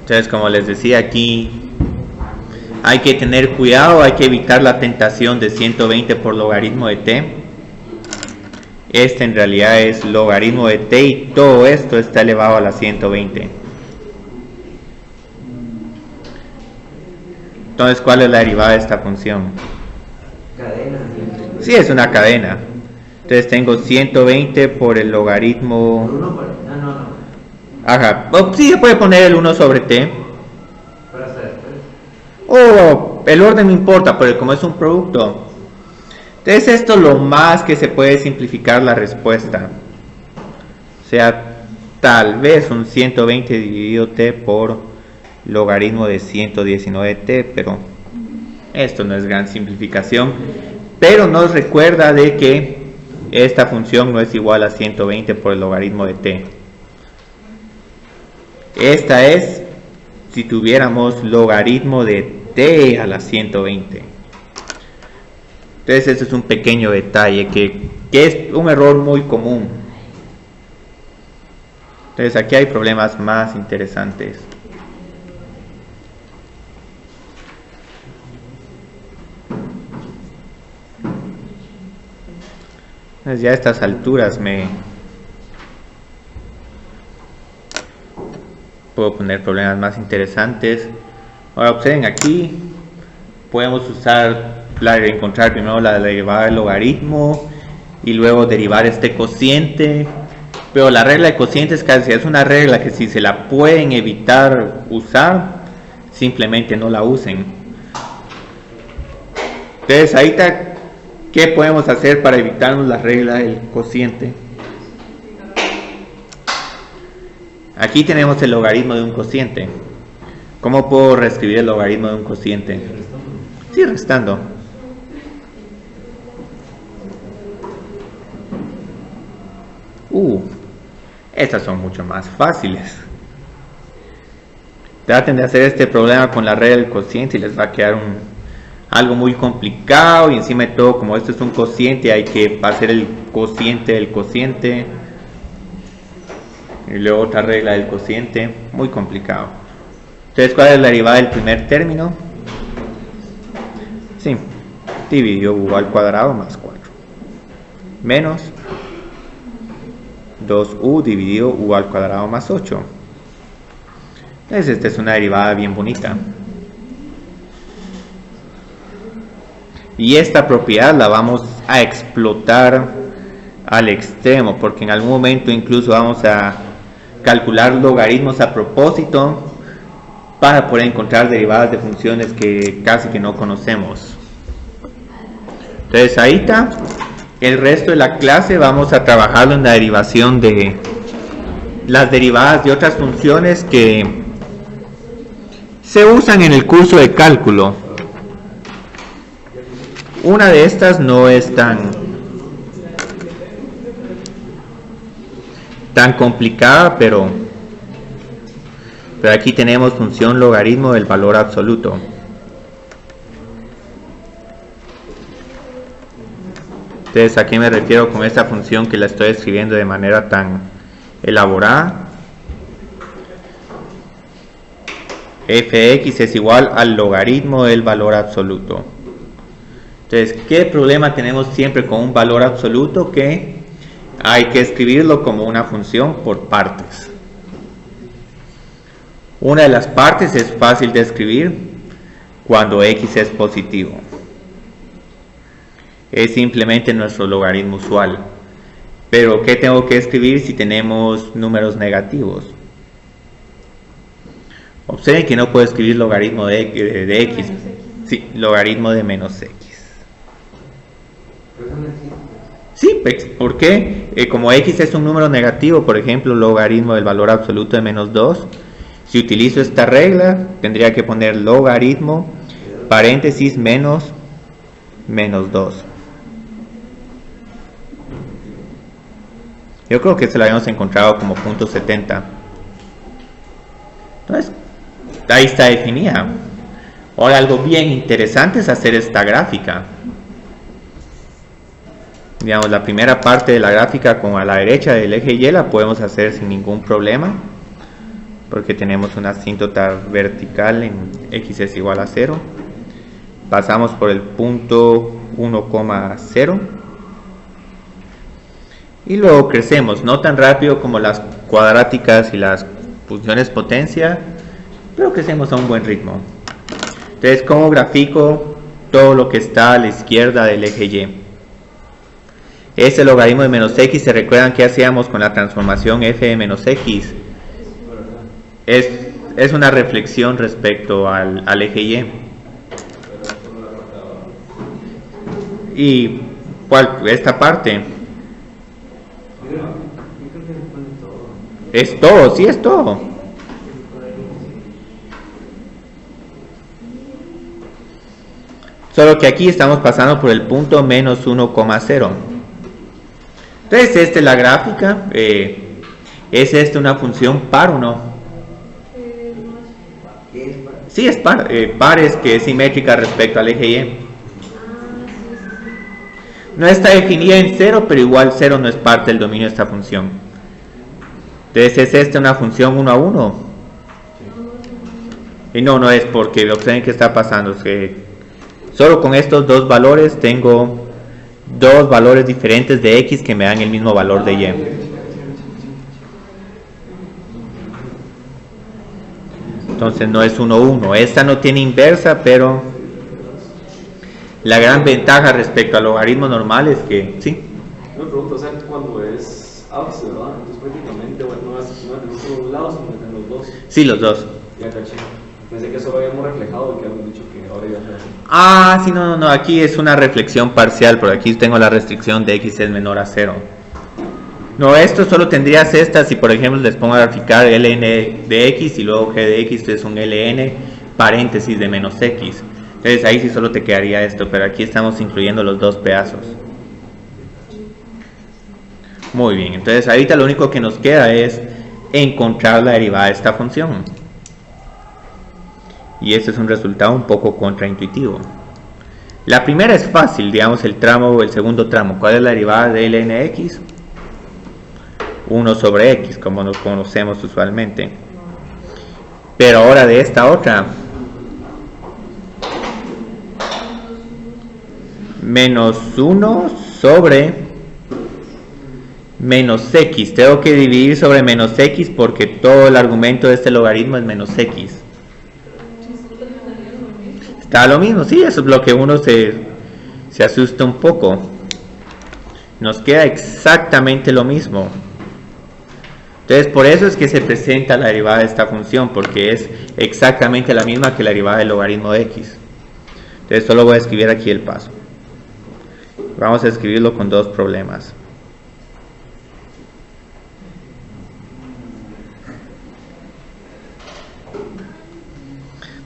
entonces, como les decía, aquí hay que tener cuidado, hay que evitar la tentación de 120 por logaritmo de t. Este en realidad es logaritmo de t y todo esto está elevado a la 120. Entonces, ¿cuál es la derivada de esta función? Cadena. Sí, es una cadena. Entonces tengo 120 por el logaritmo... No. Ajá, sí se puede poner el 1 sobre t. Para hacer, El orden no importa, pero como es un producto. Entonces esto es lo más que se puede simplificar la respuesta. O sea, tal vez un 120 dividido t por logaritmo de 119t, pero esto no es gran simplificación. Pero nos recuerda de que esta función no es igual a 120 por el logaritmo de t. Esta es si tuviéramos logaritmo de t a la 120. Entonces este es un pequeño detalle que es un error muy común. Entonces aquí hay problemas más interesantes. Entonces ya a estas alturas puedo poner problemas más interesantes. Ahora observen aquí, podemos encontrar primero la derivada del logaritmo y luego derivar este cociente. Pero la regla de cocientes casi es una regla que si se la pueden evitar usar, simplemente no la usen. Entonces ahorita, ¿qué podemos hacer para evitarnos la regla del cociente? Aquí tenemos el logaritmo de un cociente. ¿Cómo puedo reescribir el logaritmo de un cociente? Sí, restando. Estas son mucho más fáciles. Traten de hacer este problema con la regla del cociente y les va a quedar algo muy complicado. Y encima de todo, como esto es un cociente, hay que hacer el cociente del cociente. Y luego otra regla del cociente, muy complicado. Entonces, ¿cuál es la derivada del primer término? Sí, dividido u al cuadrado más 4. Menos 2u dividido u al cuadrado más 8. Entonces, esta es una derivada bien bonita. Y esta propiedad la vamos a explotar al extremo, porque en algún momento incluso vamos a calcular logaritmos a propósito para poder encontrar derivadas de funciones que casi que no conocemos. Entonces ahorita el resto de la clase vamos a trabajar en la derivación de las derivadas de otras funciones que se usan en el curso de cálculo. Una de estas no es tan complicada, pero aquí tenemos función logaritmo del valor absoluto. Entonces, ¿a qué me refiero con esta función que la estoy escribiendo de manera tan elaborada? Fx es igual al logaritmo del valor absoluto. Entonces, ¿qué problema tenemos siempre con un valor absoluto? Que hay que escribirlo como una función por partes. Una de las partes es fácil de escribir cuando x es positivo. Es simplemente nuestro logaritmo usual. Pero ¿qué tengo que escribir si tenemos números negativos? Observen que no puedo escribir logaritmo de x. Sí, logaritmo de menos x. Sí, ¿por qué? Como x es un número negativo, por ejemplo, logaritmo del valor absoluto de menos 2, si utilizo esta regla, tendría que poner logaritmo, paréntesis, menos 2. Yo creo que se lo habíamos encontrado como punto 70. Entonces, ahí está definida. Ahora, algo bien interesante es hacer esta gráfica. Digamos, la primera parte de la gráfica como a la derecha del eje Y la podemos hacer sin ningún problema, porque tenemos una asíntota vertical en x es igual a 0. Pasamos por el punto 1,0 y luego crecemos, no tan rápido como las cuadráticas y las funciones potencia, pero crecemos a un buen ritmo. Entonces, ¿cómo grafico todo lo que está a la izquierda del eje Y? Este logaritmo de menos x, ¿se recuerdan qué hacíamos con la transformación f de menos x? Es una reflexión respecto al eje Y. ¿Y cuál? Esta parte. Es todo, sí es todo. Solo que aquí estamos pasando por el punto menos 1,0. Entonces, esta es la gráfica. ¿Es esta una función par o no? Sí, es par. Par es que es simétrica respecto al eje Y. No está definida en 0, pero igual 0 no es parte del dominio de esta función. Entonces, ¿es esta una función 1 a 1? Y no es, porque observen qué está pasando. Es que solo con estos dos valores tengo dos valores diferentes de x que me dan el mismo valor de y. Entonces no es 1, 1. Esta no tiene inversa, pero la gran ventaja respecto al logaritmo normal es que, ¿sí? Una pregunta, o sea, cuando es ápice, ¿verdad? Entonces prácticamente no es en los dos lados, sino en los dos. Sí, los dos. Ya caché. Pensé que eso lo habíamos reflejado y que habíamos dicho que ahora iba a ser así. Ah, sí, no, aquí es una reflexión parcial, pero aquí tengo la restricción de x es menor a 0. No, esto solo tendrías esta si por ejemplo les pongo a graficar ln de x y luego g de x es un ln paréntesis de menos x. Entonces ahí sí solo te quedaría esto, pero aquí estamos incluyendo los dos pedazos. Muy bien, entonces ahorita lo único que nos queda es encontrar la derivada de esta función. Y este es un resultado un poco contraintuitivo. La primera es fácil, digamos el segundo tramo. ¿Cuál es la derivada de ln de x? 1 sobre x, como nos conocemos usualmente. Pero ahora de esta otra, menos 1 sobre menos x. Tengo que dividir sobre menos x porque todo el argumento de este logaritmo es menos x. Está lo mismo, sí, eso es lo que uno se asusta un poco. Nos queda exactamente lo mismo. Entonces, por eso es que se presenta la derivada de esta función, porque es exactamente la misma que la derivada del logaritmo de x. Entonces, solo voy a escribir aquí el paso. Vamos a escribirlo con dos problemas.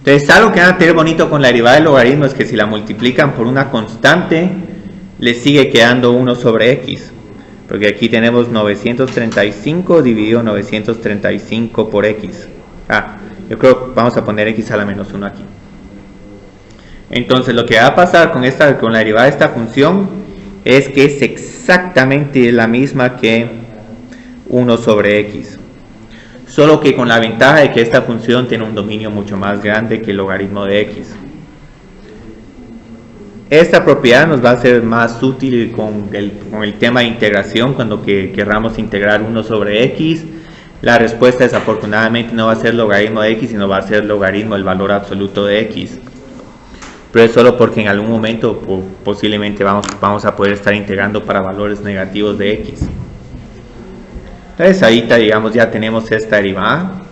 Entonces, algo que van a tener bonito con la derivada del logaritmo es que si la multiplican por una constante, les sigue quedando 1 sobre x. Porque aquí tenemos 935 dividido 935 por x. Yo creo que vamos a poner x a la menos 1 aquí. Entonces, lo que va a pasar con la derivada de esta función es que es exactamente la misma que 1 sobre x. Solo que con la ventaja de que esta función tiene un dominio mucho más grande que el logaritmo de x. Esta propiedad nos va a ser más útil con el tema de integración cuando querramos integrar 1 sobre x. La respuesta desafortunadamente no va a ser logaritmo de x, sino va a ser logaritmo del valor absoluto de x. Pero es solo porque en algún momento posiblemente vamos a poder estar integrando para valores negativos de x. Entonces ahí digamos ya tenemos esta derivada.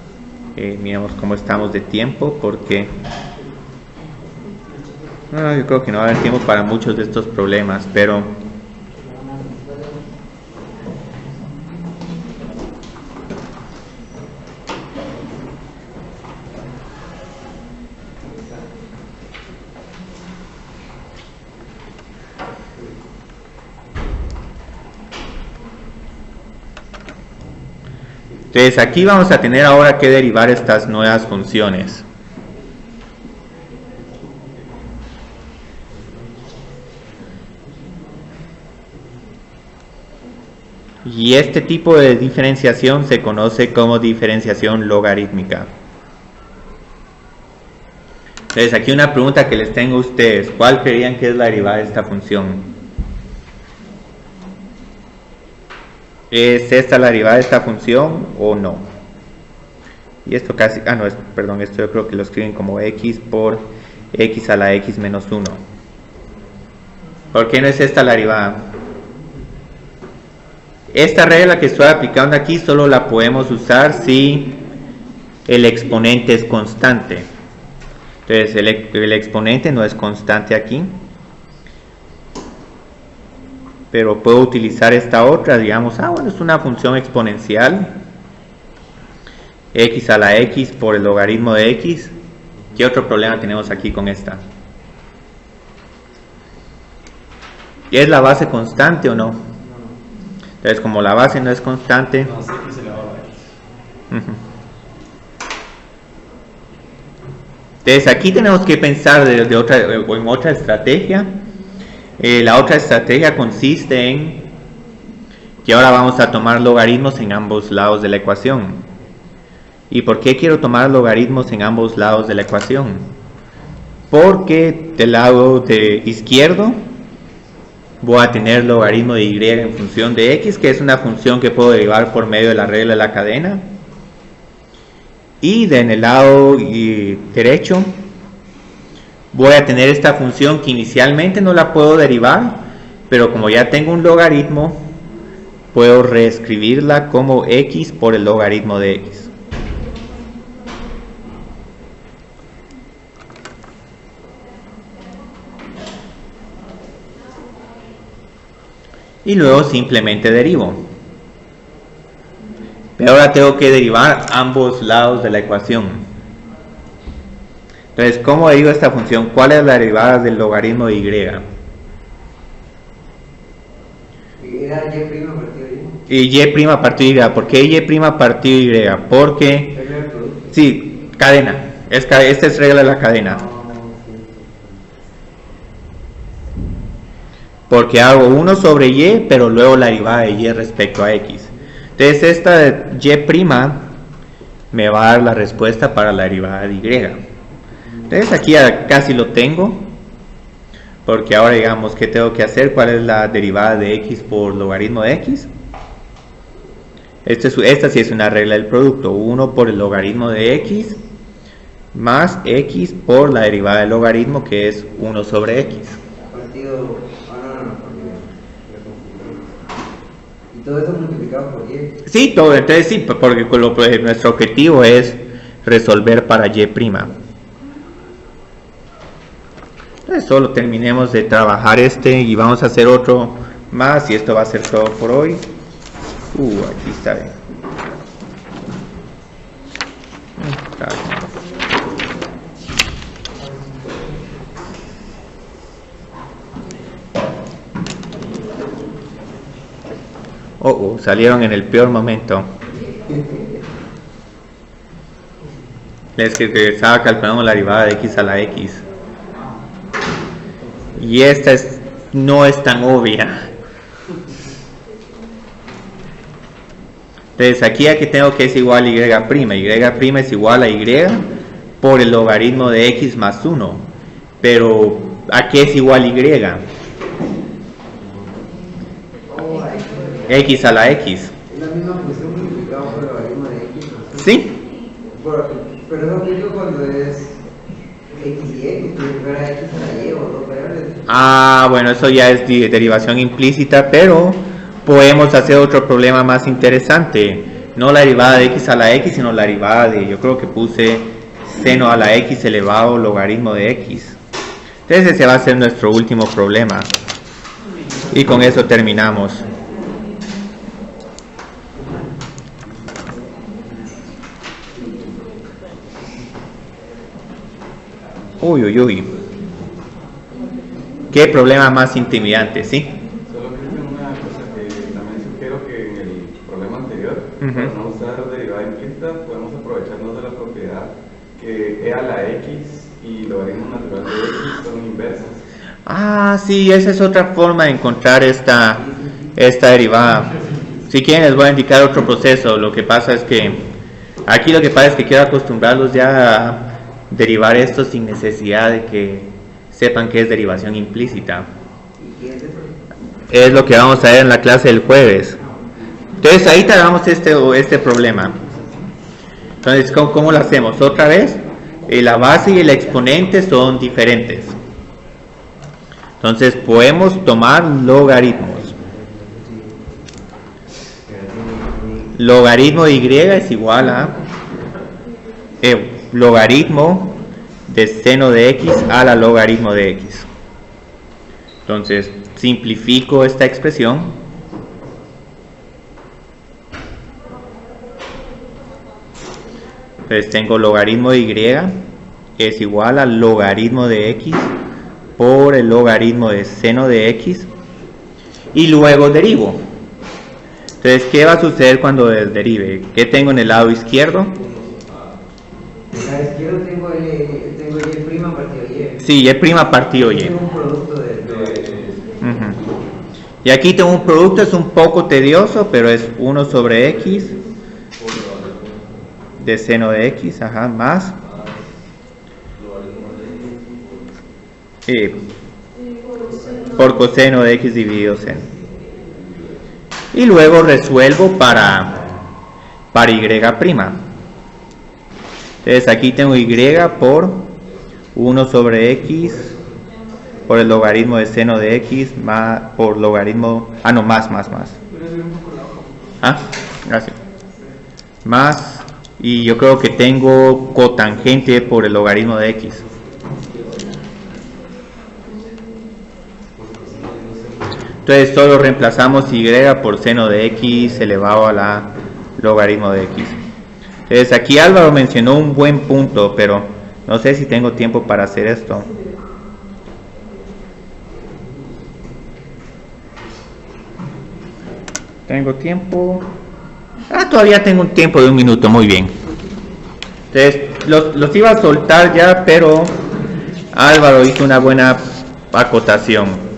Miremos cómo estamos de tiempo, porque yo creo que no va a haber tiempo para muchos de estos problemas, pero entonces aquí vamos a tener ahora que derivar estas nuevas funciones. Y este tipo de diferenciación se conoce como diferenciación logarítmica. Entonces aquí una pregunta que les tengo a ustedes: ¿cuál creerían que es la derivada de esta función? ¿Es esta la derivada de esta función o no? Y esto casi, perdón, esto yo creo que lo escriben como x por x a la x menos 1. ¿Por qué no es esta la derivada? Esta regla que estoy aplicando aquí solo la podemos usar si el exponente es constante. Entonces el exponente no es constante aquí, pero puedo utilizar esta otra, digamos, es una función exponencial, x a la x por el logaritmo de x. ¿Qué otro problema tenemos aquí con esta? ¿Es la base constante o no? Entonces, como la base no es constante, entonces aquí tenemos que pensar en otra estrategia. La otra estrategia consiste en que ahora vamos a tomar logaritmos en ambos lados de la ecuación. ¿Y por qué quiero tomar logaritmos en ambos lados de la ecuación? Porque del lado de izquierdo voy a tener logaritmo de y en función de x, que es una función que puedo derivar por medio de la regla de la cadena. Y en el lado derecho voy a tener esta función que inicialmente no la puedo derivar, pero como ya tengo un logaritmo, puedo reescribirla como x por el logaritmo de x. Y luego simplemente derivo. Pero ahora tengo que derivar ambos lados de la ecuación. Entonces, ¿cómo derivo esta función? ¿Cuál es la derivada del logaritmo de y? Era y' partido de y. Y y' partido de y. ¿Por qué y' partido de y? Porque, sí, cadena. Esta es regla de la cadena. Porque hago 1 sobre y, pero luego la derivada de y respecto a x. Entonces esta de y' me va a dar la respuesta para la derivada de y. Entonces aquí ya casi lo tengo, porque ahora digamos que tengo que hacer. ¿Cuál es la derivada de x por logaritmo de x? Esta sí es una regla del producto: 1 por el logaritmo de x más x por la derivada del logaritmo, que es 1 sobre x. ¿Y todo eso multiplicado por y? Sí, todo. Entonces sí, porque nuestro objetivo es resolver para y'. Entonces solo terminemos de trabajar y vamos a hacer otro más, y esto va a ser todo por hoy. Aquí está bien. Salieron en el peor momento. Es que estaba calculando la derivada de x a la x. Y esta no es tan obvia. Entonces aquí tengo que es igual a y'. Y' es igual a y por el logaritmo de x más 1. Pero ¿a qué es igual y? X a la x. Es la misma función multiplicada por el logaritmo de x más 1. ¿Sí? Pero eso aplica cuando es x y x, si fuera x a la y o dos variables. Bueno, eso ya es derivación implícita, pero podemos hacer otro problema más interesante. No la derivada de x a la x, sino la derivada de, yo creo que puse seno a la x elevado logaritmo de x. Entonces ese va a ser nuestro último problema. Y con eso terminamos. Uy. Qué problema más intimidante, ¿sí? Solo que tengo una cosa que también sugiero que en el problema anterior, para no usar derivada implícita, podemos aprovecharnos de la propiedad que e a la x y logaritmo natural de x son inversas. Sí, esa es otra forma de encontrar esta derivada. Si quieren les voy a indicar otro proceso. Lo que pasa es que aquí quiero acostumbrarlos ya a derivar esto sin necesidad de que sepan que es derivación implícita. Es lo que vamos a ver en la clase del jueves. Entonces ahí trabajamos este problema. Entonces, ¿cómo lo hacemos? Otra vez, la base y el exponente son diferentes. Entonces podemos tomar logaritmos. Logaritmo de y es igual a logaritmo de seno de x a la logaritmo de x. Entonces simplifico esta expresión. Entonces tengo logaritmo de y es igual a logaritmo de x por el logaritmo de seno de x y luego derivo. Entonces, ¿qué va a suceder cuando derive? ¿Qué tengo en el lado izquierdo? A la izquierda tengo y' partido y. Sí, y' partido y. Tengo un producto de Y aquí tengo un producto, es un poco tedioso, pero es 1 sobre x de seno de x, más por coseno de x dividido seno. Y luego resuelvo para y'. Entonces aquí tengo y por 1 sobre x por el logaritmo de seno de x más por logaritmo, más. Gracias. Más, y yo creo que tengo cotangente por el logaritmo de x. Entonces solo reemplazamos y por seno de x elevado a la logaritmo de x. Entonces aquí Álvaro mencionó un buen punto, pero no sé si tengo tiempo para hacer esto. ¿Tengo tiempo? Todavía tengo un tiempo de 1 minuto, muy bien. Entonces los iba a soltar ya, pero Álvaro hizo una buena acotación.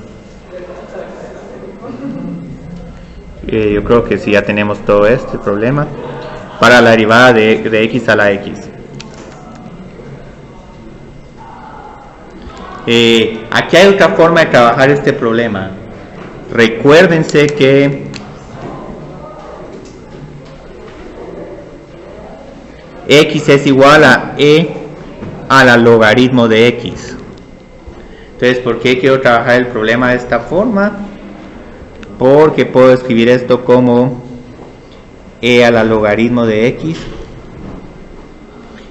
Yo creo que sí, ya tenemos todo este problema para la derivada de x a la x. Aquí hay otra forma de trabajar este problema. Recuérdense que x es igual a e a la logaritmo de x. Entonces, ¿por qué quiero trabajar el problema de esta forma? Porque puedo escribir esto como e a la logaritmo de x,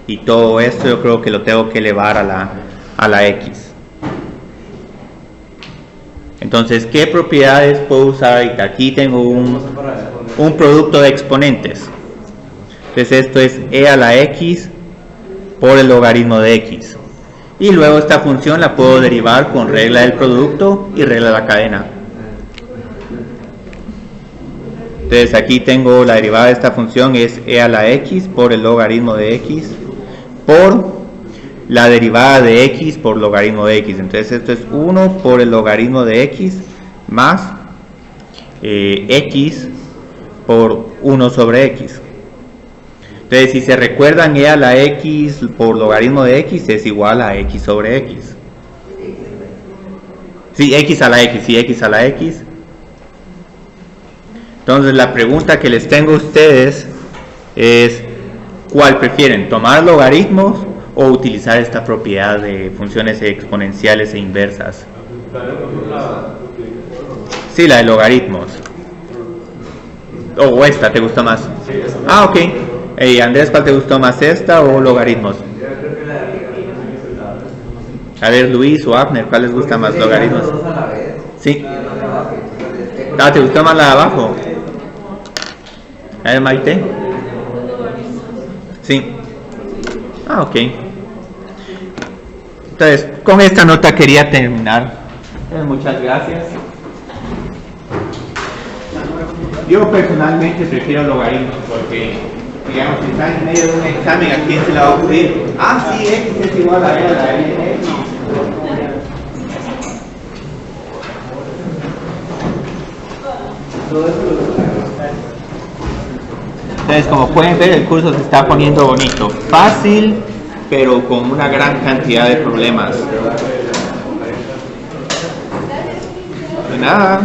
y todo esto yo creo que lo tengo que elevar a la x. Entonces, ¿qué propiedades puedo usar ahorita? Aquí tengo un producto de exponentes. Entonces esto es e a la x por el logaritmo de x. Y luego esta función la puedo derivar con regla del producto y regla de la cadena. Entonces aquí tengo la derivada de esta función es e a la x por el logaritmo de x por la derivada de x por logaritmo de x. Entonces esto es 1 por el logaritmo de x más x por 1 sobre x. Entonces si se recuerdan, e a la x por logaritmo de x es igual a x sobre x. Sí, x a la x, sí, x a la x. Entonces la pregunta que les tengo a ustedes es ¿cuál prefieren? ¿Tomar logaritmos o utilizar esta propiedad de funciones exponenciales e inversas? Sí, la de logaritmos. ¿O esta te gustó más? Ah, ok. Andrés, ¿cuál te gustó más, esta o logaritmos? A ver, Luis o Abner, ¿cuál les gusta más, logaritmos? Sí. Ah, ¿te gustó más la de abajo? A ver, Maite. Sí. Ah, ok. Entonces, con esta nota quería terminar. Muchas gracias. Yo personalmente prefiero logaritmos porque, digamos, si están en medio de un examen, ¿a quién se la va a ocurrir? Ah, sí, x es igual a la n. Entonces, como pueden ver, el curso se está poniendo bonito, fácil, pero con una gran cantidad de problemas. De nada.